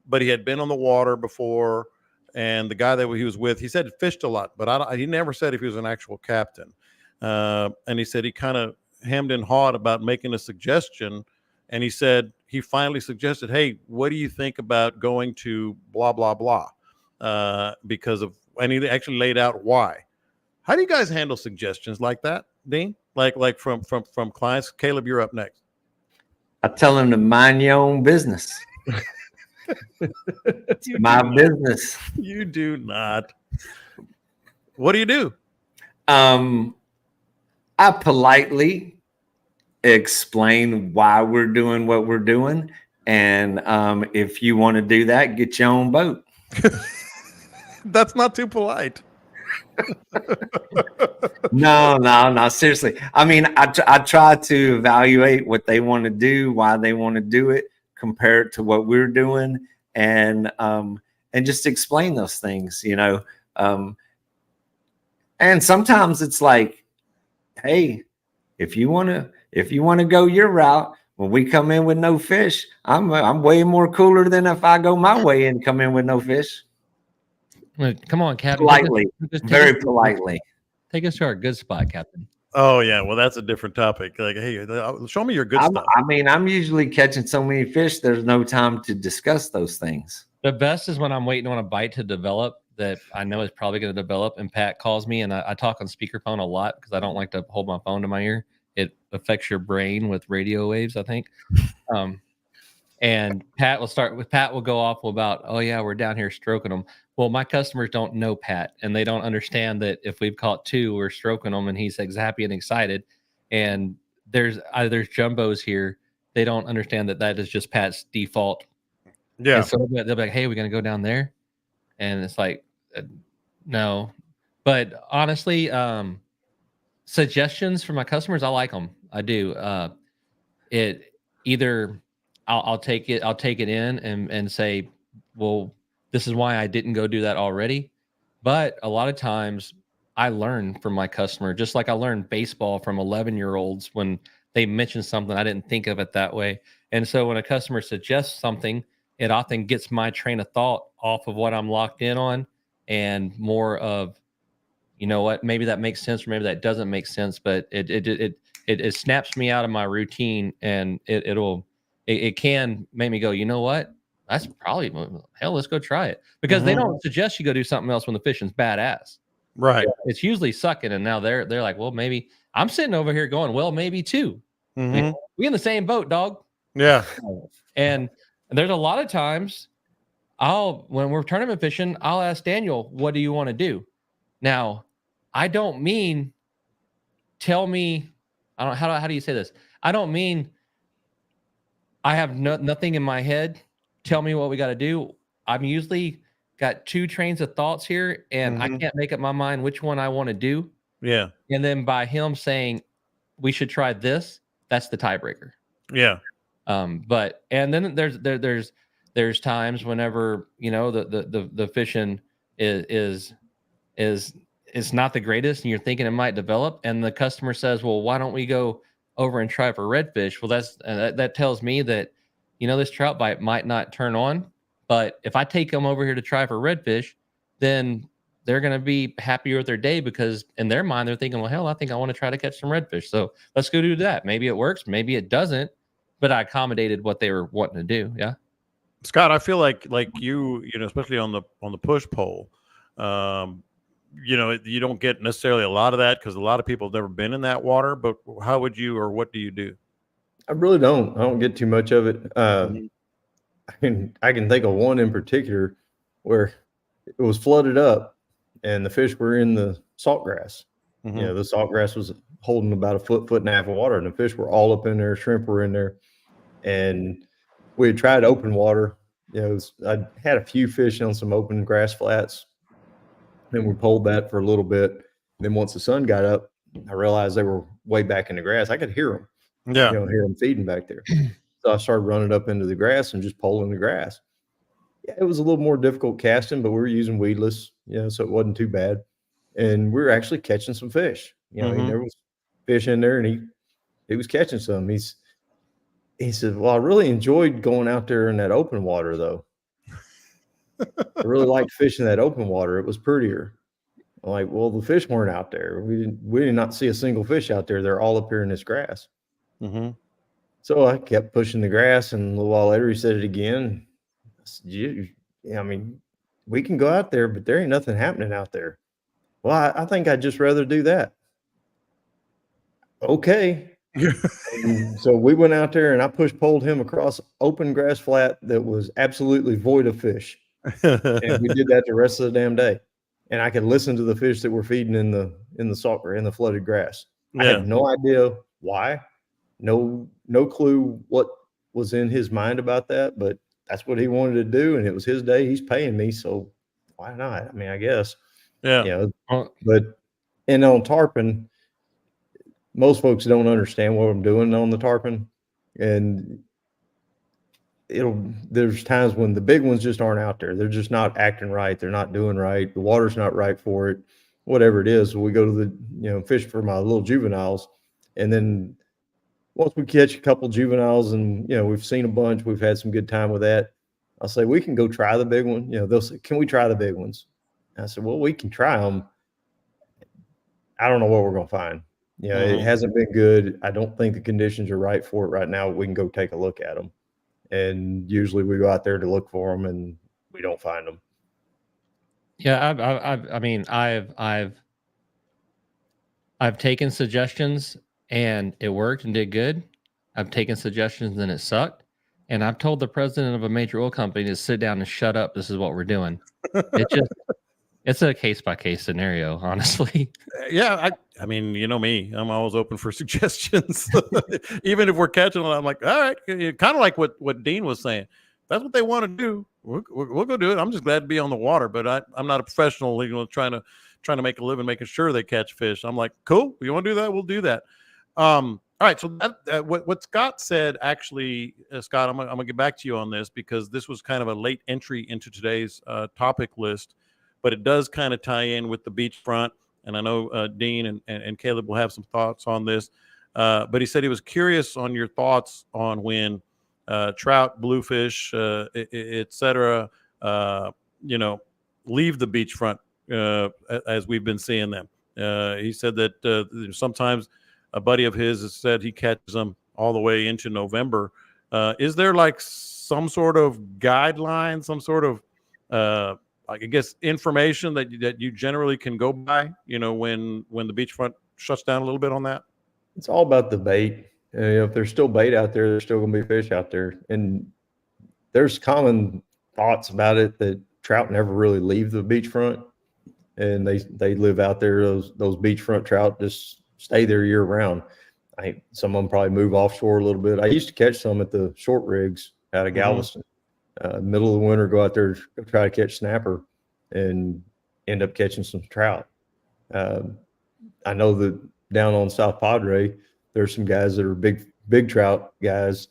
[SPEAKER 1] but he had been on the water before, and the guy that he was with, he said he fished a lot, but he never said if he was an actual captain. And he said he kind of hemmed and hawed about making a suggestion, and he said he finally suggested, "Hey, what do you think about going to blah blah blah?" And he actually laid out why. How do you guys handle suggestions like that, Dean? Like from clients? Caleb, you're up next.
[SPEAKER 3] I tell them to mind your own business. My business.
[SPEAKER 1] You do not. What do you do?
[SPEAKER 3] I politely explain why we're doing what we're doing. And if you want to do that, get your own boat.
[SPEAKER 1] That's not too polite.
[SPEAKER 3] No. Seriously. I mean, I try to evaluate what they want to do, why they want to do it, compare it to what we're doing, and just explain those things, you know. And sometimes it's like, hey, if you want to go your route, when we come in with no fish, I'm way more cooler than if I go my way and come in with no fish.
[SPEAKER 2] Come on, Captain.
[SPEAKER 3] Politely, very politely.
[SPEAKER 2] Take us to our good spot, Captain.
[SPEAKER 1] Oh yeah, well that's a different topic. Like, hey, show me your good stuff.
[SPEAKER 3] I mean, I'm usually catching so many fish. There's no time to discuss those things.
[SPEAKER 2] The best is when I'm waiting on a bite to develop that I know is probably going to develop, and Pat calls me, and I talk on speakerphone a lot because I don't like to hold my phone to my ear. It affects your brain with radio waves, I think. And Pat will go off about, oh yeah, we're down here stroking them. Well, my customers don't know Pat, and they don't understand that if we've caught 2, we're stroking them, and he's happy and excited. And there's jumbos here. They don't understand that is just Pat's default.
[SPEAKER 1] Yeah.
[SPEAKER 2] And so they'll be like, hey, we're going to go down there. And it's like, no. But honestly, suggestions from my customers, I like them. I do. It either I'll take it in and say, well, this is why I didn't go do that already. But a lot of times I learn from my customer, just like I learned baseball from 11-year-olds when they mention something, I didn't think of it that way. And so when a customer suggests something, it often gets my train of thought off of what I'm locked in on and more of, you know what, maybe that makes sense or maybe that doesn't make sense, but it snaps me out of my routine, and it can make me go, you know what? That's probably, hell, let's go try it. Because they don't suggest you go do something else when the fishing's badass.
[SPEAKER 1] Right.
[SPEAKER 2] It's usually sucking, and now they're like, well, maybe I'm sitting over here going, well, maybe too. We in the same boat, dog.
[SPEAKER 1] Yeah.
[SPEAKER 2] And there's a lot of times when we're tournament fishing, I'll ask Daniel, what do you want to do? Now, I don't mean tell me, I don't how do you say this? I don't mean I have nothing in my head. Tell me what we got to do. I'm usually got 2 trains of thoughts here, and I can't make up my mind which one I want to do.
[SPEAKER 1] Yeah.
[SPEAKER 2] And then by him saying we should try this, that's the tiebreaker.
[SPEAKER 1] Yeah.
[SPEAKER 2] But and then there's times whenever, you know, the fishing is not the greatest, and you're thinking it might develop, and the customer says, well, why don't we go over and try for redfish? Well, that tells me that, you know, this trout bite might not turn on, but if I take them over here to try for redfish, then they're going to be happier with their day, because in their mind, they're thinking, well, hell, I think I want to try to catch some redfish. So let's go do that. Maybe it works. Maybe it doesn't, but I accommodated what they were wanting to do. Yeah.
[SPEAKER 1] Scott, I feel like you know, especially on the push pole, you know, you don't get necessarily a lot of that because a lot of people have never been in that water, but how would you, or what do you do?
[SPEAKER 4] I really don't. I don't get too much of it. I can think of one in particular where it was flooded up and the fish were in the salt grass. You know, the salt grass was holding about a foot and a half of water, and the fish were all up in there. Shrimp were in there, and we had tried open water. You know, I had a few fish on some open grass flats, and we pulled that for a little bit. And then once the sun got up, I realized they were way back in the grass. I could hear them.
[SPEAKER 1] Yeah.
[SPEAKER 4] You know, hear them feeding back there. So I started running up into the grass and just pulling the grass. Yeah, it was a little more difficult casting, but we were using weedless, you know, so it wasn't too bad. And we were actually catching some fish. You know, there was fish in there, and he was catching some. He said, well, I really enjoyed going out there in that open water, though. I really liked fishing that open water. It was prettier. I'm like, well, the fish weren't out there. We did not see a single fish out there. They're all up here in this grass. So I kept pushing the grass, and a little while later he said it again. I said, I mean, we can go out there, but there ain't nothing happening out there. Well, I think I'd just rather do that. Okay. And so we went out there, and I push-poled him across open grass flat that was absolutely void of fish. And we did that the rest of the damn day. And I could listen to the fish that were feeding in the salt, in the flooded grass. I had no idea why. No clue what was in his mind about that, but that's what he wanted to do, and it was his day. He's paying me, so why not? I mean, I guess.
[SPEAKER 1] Yeah.
[SPEAKER 4] You know, but and on tarpon, most folks don't understand what I'm doing on the tarpon, and there's times when the big ones just aren't out there. They're just not acting right. They're not doing right. The water's not right for it. Whatever it is, we go to the fish for my little juveniles, and then once we catch a couple juveniles and we've seen a bunch, we've had some good time with that, I'll say we can go try the big one. They'll say, "Can we try the big ones?" And I said, "Well, we can try them. I don't know what we're gonna find. It hasn't been good. I don't think the conditions are right for it right now. We can go take a look at them." And usually we go out there to look for them and we don't find them.
[SPEAKER 2] Yeah, I mean, I've taken suggestions and it worked and did good. I've taken suggestions and it sucked. And I've told the president of a major oil company to sit down and shut up. This is what we're doing. It's a case by case scenario, honestly.
[SPEAKER 1] Yeah, I mean, you know me, I'm always open for suggestions. Even if we're catching them, I'm like, all right, kind of like what Dean was saying. That's what they want to do. We'll go do it. I'm just glad to be on the water, but I'm not a professional, trying to make a living, making sure they catch fish. I'm like, cool. You want to do that? We'll do that. All right. So what Scott said, actually, Scott, I'm gonna get back to you on this because this was kind of a late entry into today's topic list, but it does kind of tie in with the beachfront. And I know Dean and Caleb will have some thoughts on this. But he said he was curious on your thoughts on when trout, bluefish, et cetera, leave the beachfront as we've been seeing them. He said that sometimes a buddy of his has said he catches them all the way into November. Is there like some sort of guideline, some sort of I guess information that you generally can go by, when the beachfront shuts down a little bit on that?
[SPEAKER 4] It's all about the bait. If there's still bait out there, there's still going to be fish out there. And there's common thoughts about it that trout never really leave the beachfront, and they live out there. Those beachfront trout just stay there year round. I think some of them probably move offshore a little bit. I used to catch some at the short rigs out of Galveston. Middle of the winter, go out there, try to catch snapper, and end up catching some trout. I know that down on South Padre, there's some guys that are big trout guys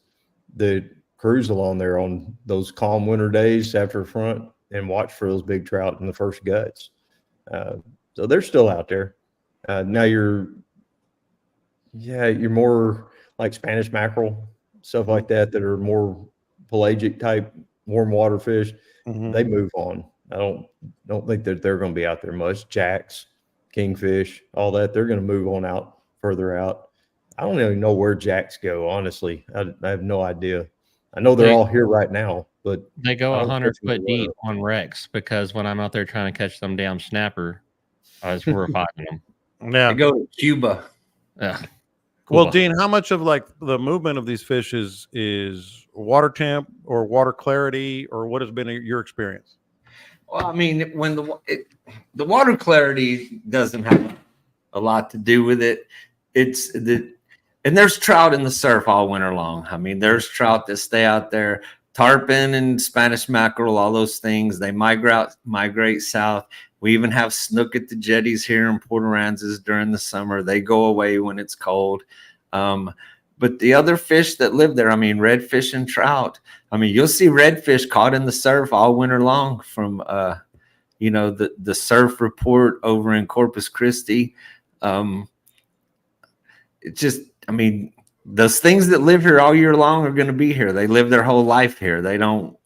[SPEAKER 4] that cruise along there on those calm winter days after the front and watch for those big trout in the first guts. So they're still out there. Now you're more like Spanish mackerel, stuff like that are more pelagic type warm water fish. They move on. I don't think that they're going to be out there much. Jacks, kingfish, all that, they're going to move on out further out. I don't even know where jacks go, honestly. I have no idea. I know they're all here right now, but
[SPEAKER 2] they go 100 foot deep on wrecks because when I'm out there trying to catch them damn snapper, I was 4 or 5 of them.
[SPEAKER 3] Yeah, they go to Cuba.
[SPEAKER 2] Yeah.
[SPEAKER 1] Well, Dean, how much of like the movement of these fish is water temp or water clarity, or what has been your experience?
[SPEAKER 3] Well, I mean, when the water clarity doesn't have a lot to do with it. And there's trout in the surf all winter long. I mean, there's trout that stay out there. Tarpon and Spanish mackerel, all those things, they migrate south. We even have snook at the jetties here in Port Aransas during the summer. They go away when it's cold. But the other fish that live there, I mean, redfish and trout, I mean, you'll see redfish caught in the surf all winter long from, the surf report over in Corpus Christi. Those things that live here all year long are going to be here. They live their whole life here. They don't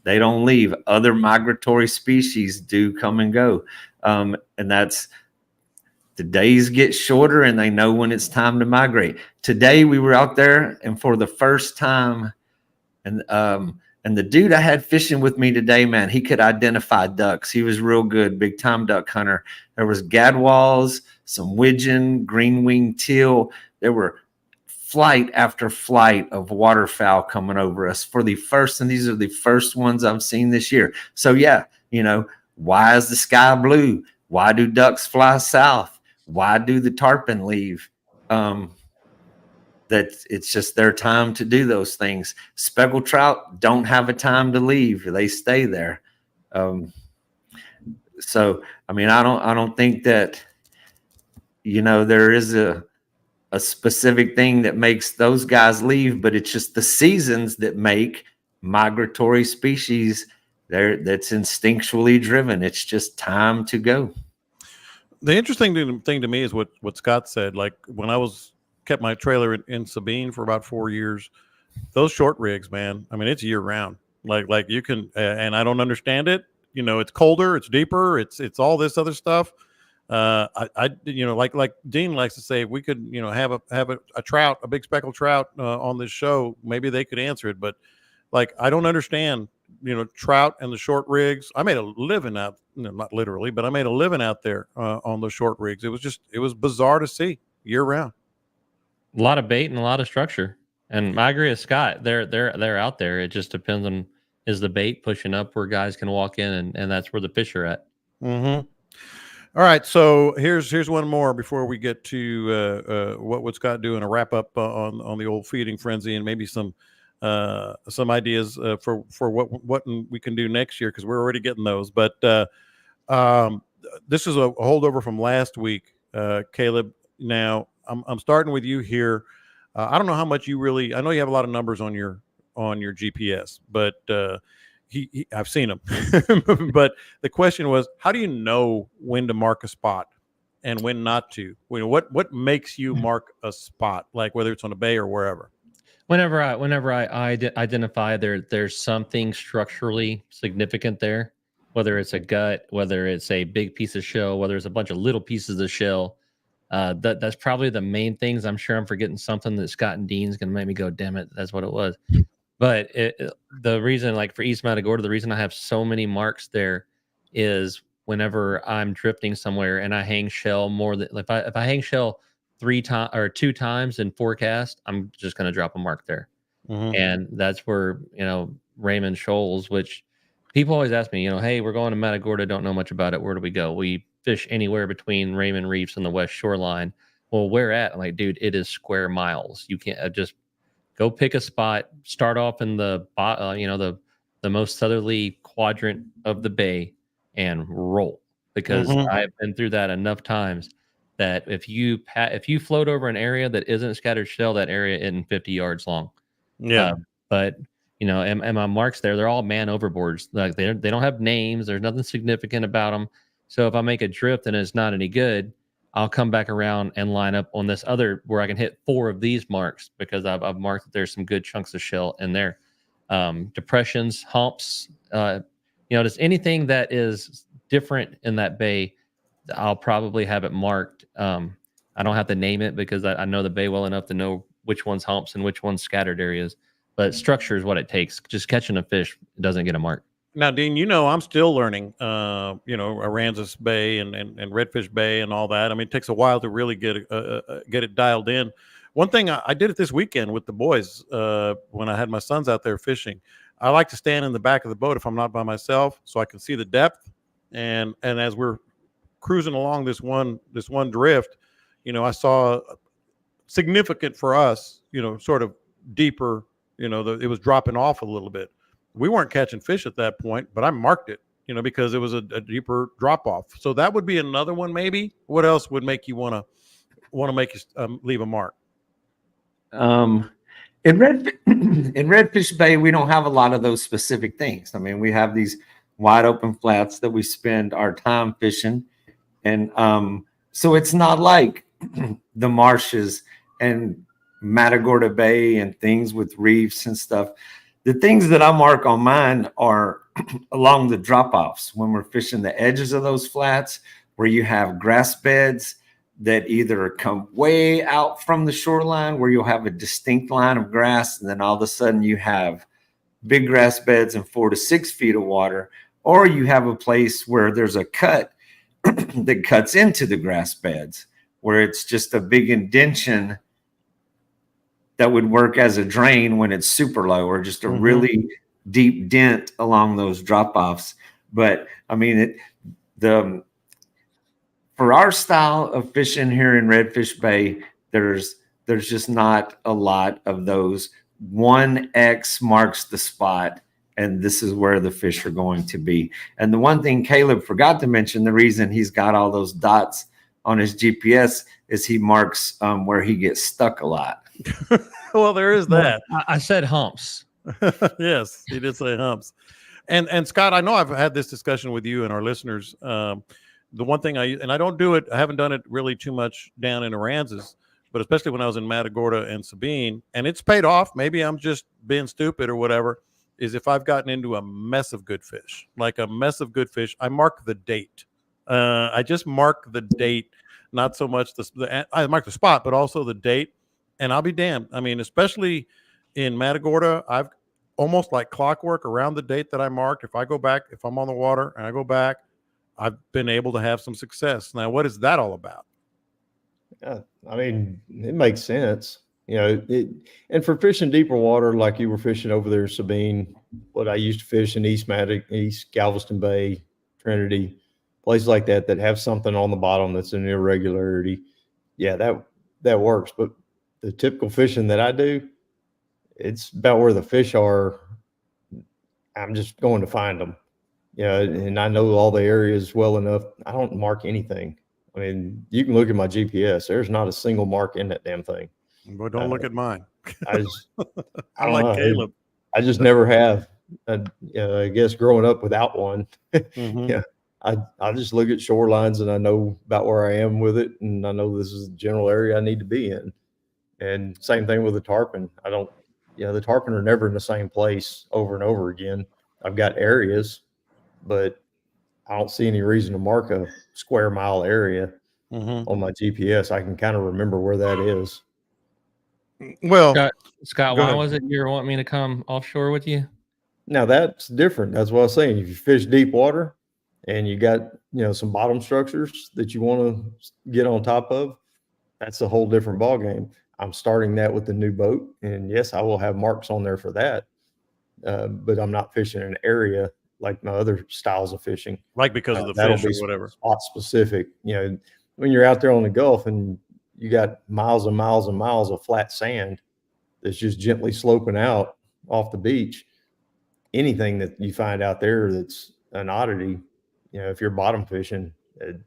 [SPEAKER 3] leave. Other migratory species do come and go. And that's, the days get shorter and they know when it's time to migrate. Today we were out there, and for the first time, and the dude I had fishing with me today, man, he could identify ducks. He was real good, big time duck hunter. There was gadwalls, some widgeon, green-winged teal. There were flight after flight of waterfowl coming over us for the first, and these are the first ones I've seen this year. So yeah, why is the sky blue? Why do ducks fly south? Why do the tarpon leave? That it's just their time to do those things. Speckled trout don't have a time to leave. They stay there. So, I mean, I don't think that, there is a specific thing that makes those guys leave, but it's just the seasons that make migratory species that's instinctually driven. It's just time to go.
[SPEAKER 1] The interesting thing to me is what Scott said. Like when I kept my trailer in Sabine for about 4 years, those short rigs, man, I mean, it's year round. Like you can, and I don't understand it. It's colder, it's deeper, it's all this other stuff. I like Dean likes to say, if we could, have a trout, a big speckled trout on this show, maybe they could answer it. But like, I don't understand, trout and the short rigs. I made a living out, not literally, but I made a living out there on those short rigs. It was bizarre to see year round.
[SPEAKER 2] A lot of bait and a lot of structure. And I agree with Scott. They're out there. It just depends on, is the bait pushing up where guys can walk in, and that's where the fish are at.
[SPEAKER 1] Mm-hmm. All right, so here's one more before we get to what would Scott do and a wrap up on the old feeding frenzy, and maybe some ideas for what we can do next year, because we're already getting those. But this is a holdover from last week, Caleb. Now I'm starting with you here. I don't know how much I know you have a lot of numbers on your GPS, but I've seen them. But the question was, how do you know when to mark a spot and when not to? What makes you mark a spot, like whether it's on a bay or wherever?
[SPEAKER 2] Whenever I identify there's something structurally significant there, whether it's a gut, whether it's a big piece of shell, whether it's a bunch of little pieces of shell, that's probably the main things. I'm sure I'm forgetting something that Scott and Dean's going to make me go, damn it, that's what it was. But the reason, like for East Matagorda, the reason I have so many marks there is whenever I'm drifting somewhere and I hang shell more than, if I hang shell 2 times in forecast, I'm just going to drop a mark there. Mm-hmm. And that's where, Raymond Shoals, which people always ask me, hey, we're going to Matagorda, don't know much about it. Where do we go? We fish anywhere between Raymond Reefs and the West Shoreline. Well, where at? I'm like, dude, it is square miles. You can't just go pick a spot, start off in the most southerly quadrant of the bay and roll, because mm-hmm. I've been through that enough times that if you float over an area that isn't scattered shell, that area isn't 50 yards long.
[SPEAKER 1] Yeah.
[SPEAKER 2] But and my marks there, they're all man overboards. Like they don't have names. There's nothing significant about them. So if I make a drift and it's not any good, I'll come back around and line up on this other where I can hit 4 of these marks, because I've marked that there's some good chunks of shell in there. Depressions, humps, just anything that is different in that bay, I'll probably have it marked. I don't have to name it because I know the bay well enough to know which one's humps and which one's scattered areas. But structure is what it takes. Just catching a fish doesn't get a mark.
[SPEAKER 1] Now, Dean, I'm still learning, Aransas Bay and Redfish Bay and all that. I mean, it takes a while to really get it dialed in. One thing I did it this weekend with the boys when I had my sons out there fishing. I like to stand in the back of the boat if I'm not by myself, so I can see the depth. And as we're cruising along this one drift, I saw significant for us, sort of deeper. It was dropping off a little bit. We weren't catching fish at that point, but I marked it, because it was a deeper drop off. So that would be another one, maybe. What else would make you want to make you leave a mark?
[SPEAKER 3] In Redfish Bay, we don't have a lot of those specific things. I mean, we have these wide open flats that we spend our time fishing, and so it's not like the marshes and Matagorda Bay and things with reefs and stuff. The things that I mark on mine are along the drop-offs when we're fishing the edges of those flats, where you have grass beds that either come way out from the shoreline, where you'll have a distinct line of grass, and then all of a sudden you have big grass beds and 4 to 6 feet of water, or you have a place where there's a cut that cuts into the grass beds, where it's just a big indention that would work as a drain when it's super low, or just a mm-hmm. really deep dent along those drop-offs. But I mean, for our style of fishing here in Redfish Bay, there's just not a lot of those 1X marks the spot and this is where the fish are going to be. And the one thing Caleb forgot to mention, the reason he's got all those dots on his GPS is he marks where he gets stuck a lot.
[SPEAKER 1] Well, there is that.
[SPEAKER 2] I said humps.
[SPEAKER 1] Yes, he did say humps. And Scott, I know I've had this discussion with you and our listeners. The one thing I don't do it, I haven't done it really too much down in Aransas, but especially when I was in Matagorda and Sabine, and it's paid off. Maybe I'm just being stupid or whatever. Is if I've gotten into a mess of good fish, I mark the date. I just mark the date, not so much I mark the spot, but also the date. And I'll be damned. I mean, especially in Matagorda, I've almost like clockwork around the date that I marked. If I go back, if I'm on the water and I go back, I've been able to have some success. Now, what is that all about?
[SPEAKER 4] Yeah, I mean, it makes sense. And for fishing deeper water, like you were fishing over there in Sabine, what I used to fish in East Galveston Bay, Trinity, places like that have something on the bottom that's an irregularity. Yeah, that works. But the typical fishing that I do, it's about where the fish are. I'm just going to find them. And I know all the areas well enough. I don't mark anything. I mean, you can look at my GPS. There's not a single mark in that damn thing.
[SPEAKER 1] Well, don't look at mine.
[SPEAKER 4] I
[SPEAKER 1] I'm like Caleb.
[SPEAKER 4] I just never have. I guess growing up without one,
[SPEAKER 1] Mm-hmm.
[SPEAKER 4] I just look at shorelines and I know about where I am with it, and I know this is the general area I need to be in. And same thing with the tarpon. The tarpon are never in the same place over and over again. I've got areas, but I don't see any reason to mark a square mile area on my GPS. I can kind of remember where that is.
[SPEAKER 1] Well,
[SPEAKER 2] Scott, why was it you were wanting me to come offshore with you?
[SPEAKER 4] Now that's different. That's what I was saying. If you fish deep water and you got, some bottom structures that you want to get on top of, that's a whole different ball game. I'm starting that with the new boat, and yes, I will have marks on there for that. But I'm not fishing an area like my other styles of fishing.
[SPEAKER 1] Like because of the fish or whatever.
[SPEAKER 4] Spot specific. When you're out there on the Gulf and you got miles and miles and miles of flat sand that's just gently sloping out off the beach, anything that you find out there that's an oddity, if you're bottom fishing,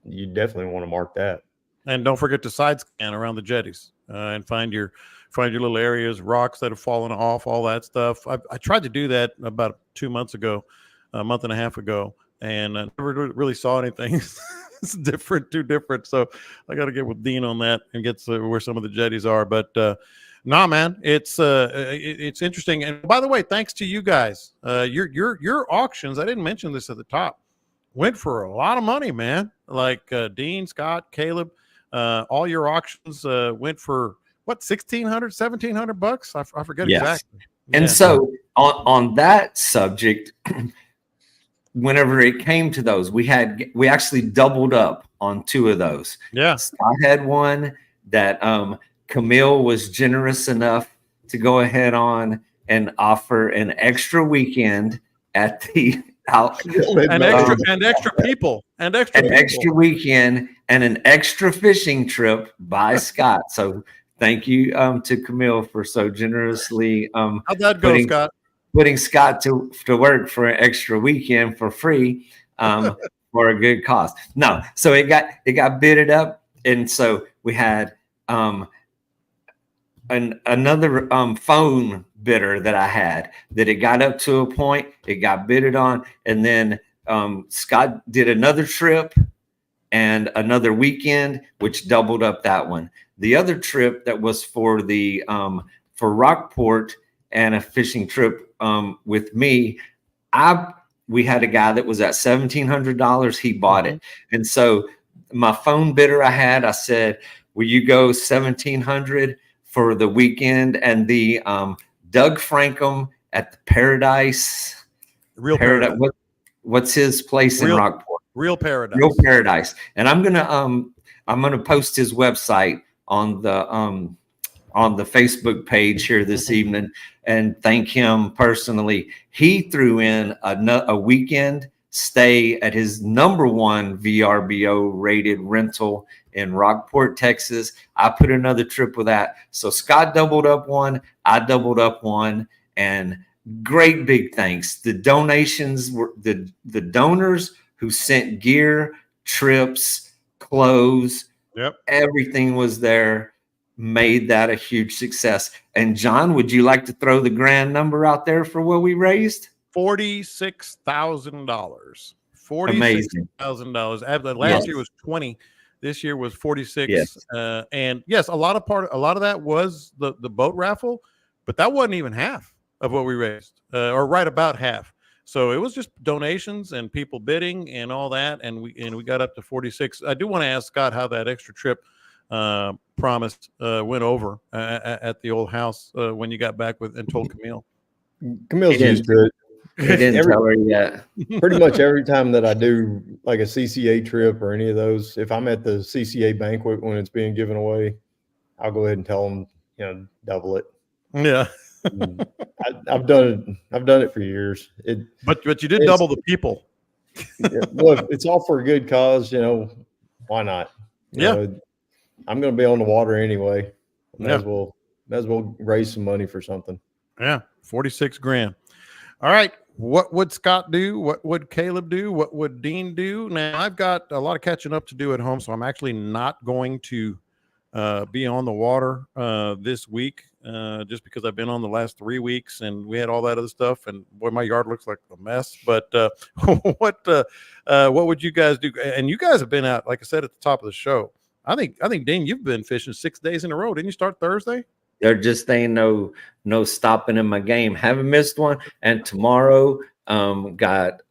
[SPEAKER 4] you definitely want to mark that.
[SPEAKER 1] And don't forget to side scan around the jetties and find your little areas, rocks that have fallen off, all that stuff. I tried to do that about 2 months ago, a month and a half ago, and I never really saw anything. It's too different. So I got to get with Dean on that and get to where some of the jetties are. But nah, man, it's interesting. And by the way, thanks to you guys, your auctions, I didn't mention this at the top, went for a lot of money, man. Like Dean, Scott, Caleb, all your auctions went for what, $1,600, $1,700? I forget exactly.
[SPEAKER 3] And so on that subject, whenever it came to those, we actually doubled up on 2 of those.
[SPEAKER 1] Yeah.
[SPEAKER 3] I had one that Camille was generous enough to go ahead on and offer an extra weekend at the
[SPEAKER 1] extra
[SPEAKER 3] weekend and an extra fishing trip by Scott. So thank you to Camille for so generously
[SPEAKER 1] how'd that go, Scott?
[SPEAKER 3] Putting Scott to work for an extra weekend for free for a good cause. No, so it got bidded up, and so we had another phone bidder that I had that it got up to a point, it got bidded on, and then Scott did another trip and another weekend, which doubled up that one. The other trip that was for the for Rockport and a fishing trip with me, we had a guy that was at $1,700. He bought it, and so my phone bidder I said, "Will you go $1,700 for the weekend?" And the Doug Frankham at the Paradise.
[SPEAKER 1] Real Paradise.
[SPEAKER 3] What's his place in Rockport?
[SPEAKER 1] Real Paradise.
[SPEAKER 3] Real Paradise. And I'm gonna post his website on the Facebook page here this evening and thank him personally. He threw in a weekend stay at his #1 VRBO rated rental in Rockport, Texas. I put another trip with that. So Scott doubled up one, I doubled up one, and great big thanks. The donations were the donors who sent gear, trips, clothes,
[SPEAKER 1] Yep.
[SPEAKER 3] everything was there, made that a huge success. And John, would you like to throw the grand number out there for what we raised?
[SPEAKER 1] $46,000.
[SPEAKER 3] Amazing.
[SPEAKER 1] $46,000. Last
[SPEAKER 3] Yes.
[SPEAKER 1] year was 20. This year was 46.
[SPEAKER 3] Yes.
[SPEAKER 1] And yes, a lot of that was the boat raffle, but that wasn't even half of what we raised, or right about half. So it was just donations and people bidding and all that, and we got up to 46. I do want to ask Scott how that extra trip promised went over at the old house when you got back with and told Camille.
[SPEAKER 4] Camille's used to it.
[SPEAKER 3] He didn't tell her yet.
[SPEAKER 4] Pretty much every time that I do like a CCA trip or any of those, if I'm at the CCA banquet when it's being given away, I'll go ahead and tell them, double it.
[SPEAKER 1] Yeah.
[SPEAKER 4] I've done it for years.
[SPEAKER 1] But you did double the people.
[SPEAKER 4] Well, it's all for a good cause, why not? I'm going to be on the water anyway. Might as well raise some money for something.
[SPEAKER 1] Yeah, 46 grand. All right. What would Scott do? What would Caleb do? What would Dean do? Now, I've got a lot of catching up to do at home, so I'm actually not going to be on the water this week just because I've been on the last 3 weeks and we had all that other stuff. And boy, my yard looks like a mess. But what would you guys do? And you guys have been out, like I said at the top of the show. I think Dean, you've been fishing 6 days in a row. Didn't you start Thursday?
[SPEAKER 3] There just ain't no stopping in my game. Haven't missed one. And tomorrow, got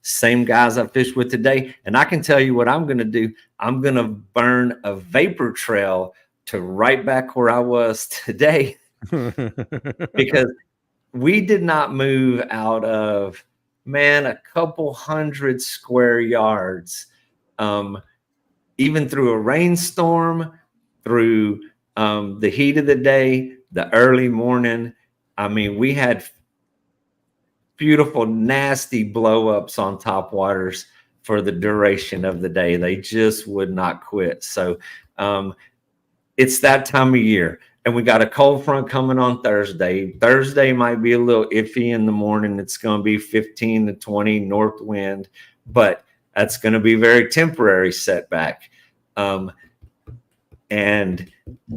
[SPEAKER 3] same guys I fished with today. And I can tell you what I'm going to do. I'm going to burn a vapor trail to right back where I was today because we did not move out of, a couple hundred square yards, even through a rainstorm, through the heat of the day, the early morning. I mean, we had beautiful, nasty blow-ups on top waters for the duration of the day. They just would not quit. So it's that time of year. And we got a cold front coming on Thursday. Thursday might be a little iffy in the morning. It's going to be 15 to 20 north wind, but that's going to be very temporary setback. And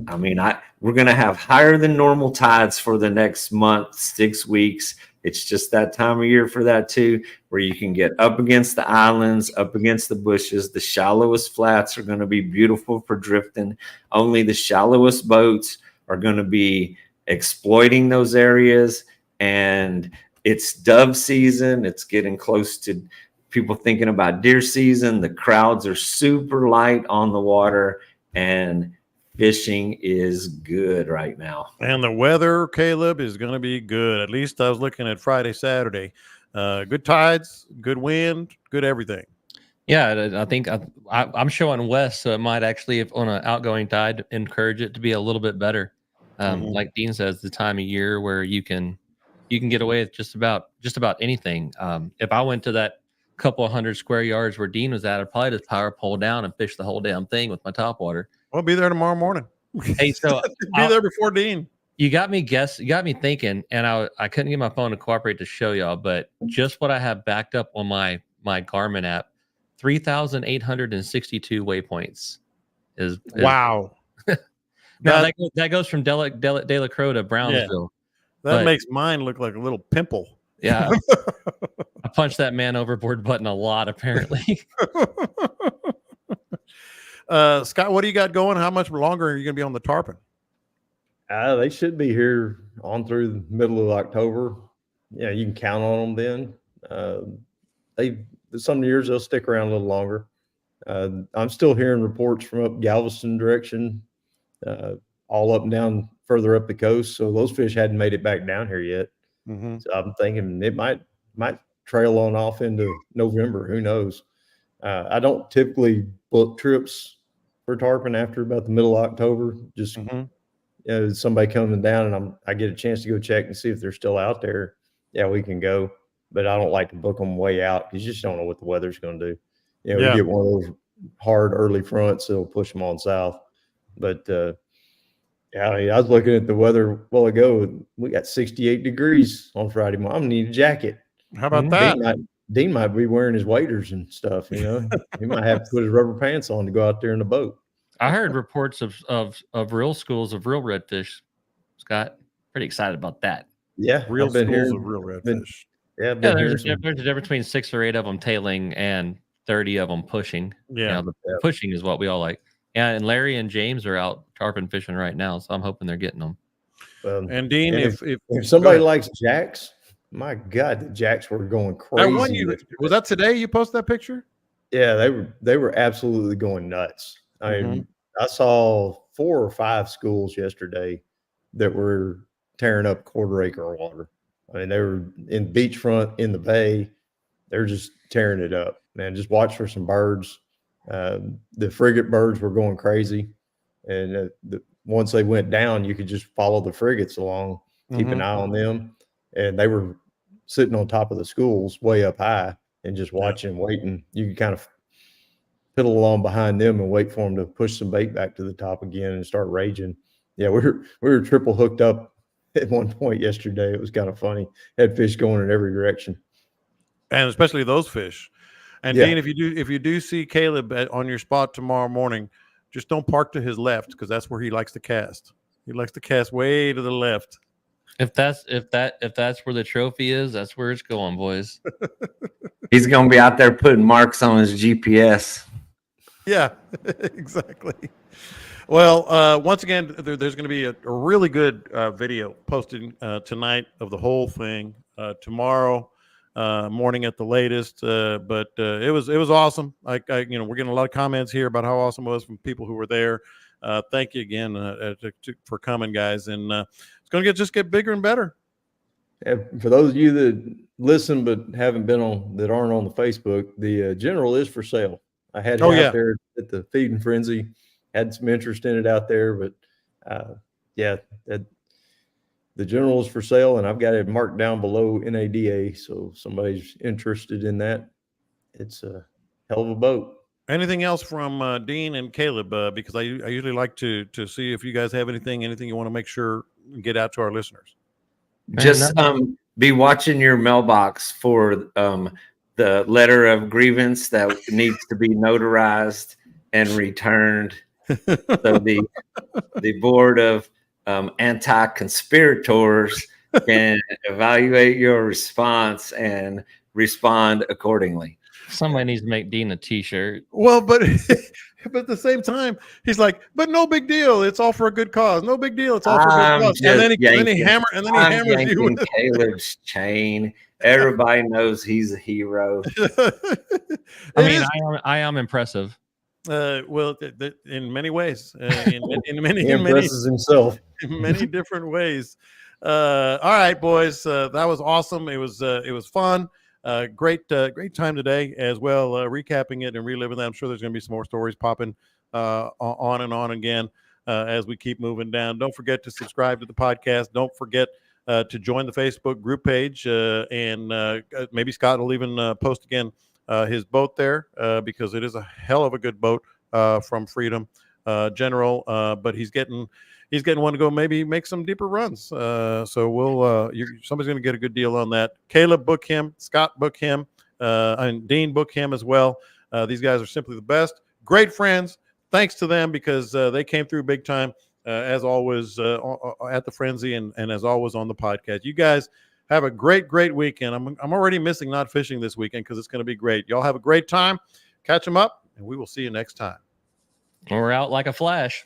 [SPEAKER 3] I mean, we're going to have higher than normal tides for the next month, 6 weeks. It's just that time of year for that too, where you can get up against the islands, up against the bushes. The shallowest flats are going to be beautiful for drifting. Only the shallowest boats are going to be exploiting those areas. And it's dove season. It's getting close to people thinking about deer season. The crowds are super light on the water. And fishing is good right now. And
[SPEAKER 1] the weather, Caleb, is going to be good. At least I was looking at Friday, Saturday. Good tides, good wind, good everything.
[SPEAKER 2] Yeah, I think I'm showing west, so it might actually, if on an outgoing tide, encourage it to be a little bit better. Like Dean says, the time of year where you can get away with just about anything. If I went to that couple of hundred square yards where Dean was at, I'd probably just power pole down and fish the whole damn thing with my top water.
[SPEAKER 1] I'll be there tomorrow morning.
[SPEAKER 2] Hey, so
[SPEAKER 1] be there before Dean.
[SPEAKER 2] You got me thinking, and I couldn't get my phone to cooperate to show y'all, but just what I have backed up on my Garmin app, 3,862 waypoints is
[SPEAKER 1] wow.
[SPEAKER 2] Now that goes from De La Croix to Brownsville.
[SPEAKER 1] Yeah. That makes mine look like a little pimple.
[SPEAKER 2] Yeah. I punched that man overboard button a lot, apparently.
[SPEAKER 1] Scott, what do you got going? How much longer are you going to be on the tarpon?
[SPEAKER 4] They should be here on through the middle of October. Yeah, you can count on them then. Some years they'll stick around a little longer. I'm still hearing reports from up Galveston direction, all up and down further up the coast. So those fish hadn't made it back down here yet. Mm-hmm. So I'm thinking it might trail on off into November. Who knows? I don't typically book trips for tarpon after about the middle of October. Just somebody coming down and I get a chance to go check and see if they're still out there. Yeah, we can go. But I don't like to book them way out because you just don't know what the weather's going to do. We get one of those hard early fronts that'll push them on south. But Yeah, I mean, I was looking at the weather a while ago. We got 68 degrees on Friday morning. I'm gonna need a jacket.
[SPEAKER 1] How about that?
[SPEAKER 4] Dean might be wearing his waders and stuff. You know, he might have to put his rubber pants on to go out there in the boat.
[SPEAKER 2] I heard reports of real schools of real redfish. Scott, pretty excited about that.
[SPEAKER 4] Yeah,
[SPEAKER 1] Real
[SPEAKER 4] I've been
[SPEAKER 1] schools
[SPEAKER 4] hearing,
[SPEAKER 1] of real redfish.
[SPEAKER 2] There's a difference between 6 or 8 of them tailing and 30 of them pushing.
[SPEAKER 1] Yeah,
[SPEAKER 2] the pushing is what we all like. Yeah, and Larry and James are out tarpon fishing right now, so I'm hoping they're getting them.
[SPEAKER 1] And Dean,
[SPEAKER 4] if somebody likes jacks, my God, the jacks were going crazy.
[SPEAKER 1] Was that today you posted that picture?
[SPEAKER 4] Yeah, they were absolutely going nuts. I saw 4 or 5 schools yesterday that were tearing up quarter-acre water. I mean, they were in beachfront in the bay. They're just tearing it up, man. Just watch for some birds. The frigate birds were going crazy, and once they went down, you could just follow the frigates along, keep an eye on them, and they were sitting on top of the schools way up high and just watching, waiting. You could kind of piddle along behind them and wait for them to push some bait back to the top again and start raging. Yeah, we were triple hooked up at one point yesterday. It was kind of funny. Had fish going in every direction,
[SPEAKER 1] and especially those fish. And Dean, if you do see Caleb on your spot tomorrow morning, just don't park to his left, because that's where he likes to cast. He likes to cast way to the left.
[SPEAKER 2] If that's where the trophy is, that's where it's going, boys.
[SPEAKER 3] He's gonna be out there putting marks on his GPS.
[SPEAKER 1] Yeah, exactly. Well, once again, there's going to be a really good video posted tonight of the whole thing. Tomorrow morning at the latest. But it was awesome. We're getting a lot of comments here about how awesome it was from people who were there. Thank you again for coming, guys. And it's going to just get bigger and better.
[SPEAKER 4] For those of you that listen but haven't been on, that aren't on the Facebook, the General is for sale. I had it out there at the Feeding Frenzy. Had some interest in it out there, but the General is for sale, and I've got it marked down below NADA. So if somebody's interested in that, it's a hell of a boat.
[SPEAKER 1] Anything else from Dean and Caleb? Because I usually like to see if you guys have anything you want to make sure get out to our listeners.
[SPEAKER 3] Just be watching your mailbox for the letter of grievance that needs to be notarized and returned. So the board of anti-conspirators can evaluate your response and respond accordingly.
[SPEAKER 2] Somebody needs to make Dean a T-shirt.
[SPEAKER 1] Well, but at the same time, he's like, "But no big deal. It's all for a good cause. No big deal. It's all for a good cause." And then he hammers you with
[SPEAKER 3] Caleb's chain. Everybody knows he's a hero.
[SPEAKER 2] I am impressive.
[SPEAKER 1] Well, in many ways,
[SPEAKER 4] he impresses himself
[SPEAKER 1] in many different ways. All right, boys, that was awesome. It was fun. Great time today as well. Recapping it and reliving that. I'm sure there's going to be some more stories popping on and on again as we keep moving down. Don't forget to subscribe to the podcast. Don't forget to join the Facebook group page, and maybe Scott will even post again his boat there because it is a hell of a good boat from Freedom General. But he's getting one to go maybe make some deeper runs. So somebody's going to get a good deal on that. Caleb, book him. Scott, book him. And Dean, book him as well. These guys are simply the best. Great friends. Thanks to them because they came through big time as always at the Frenzy and as always on the podcast. You guys have a great weekend. I'm already missing not fishing this weekend because it's going to be great. Y'all have a great time. Catch them up, and we will see you next time.
[SPEAKER 2] We're out like a flash.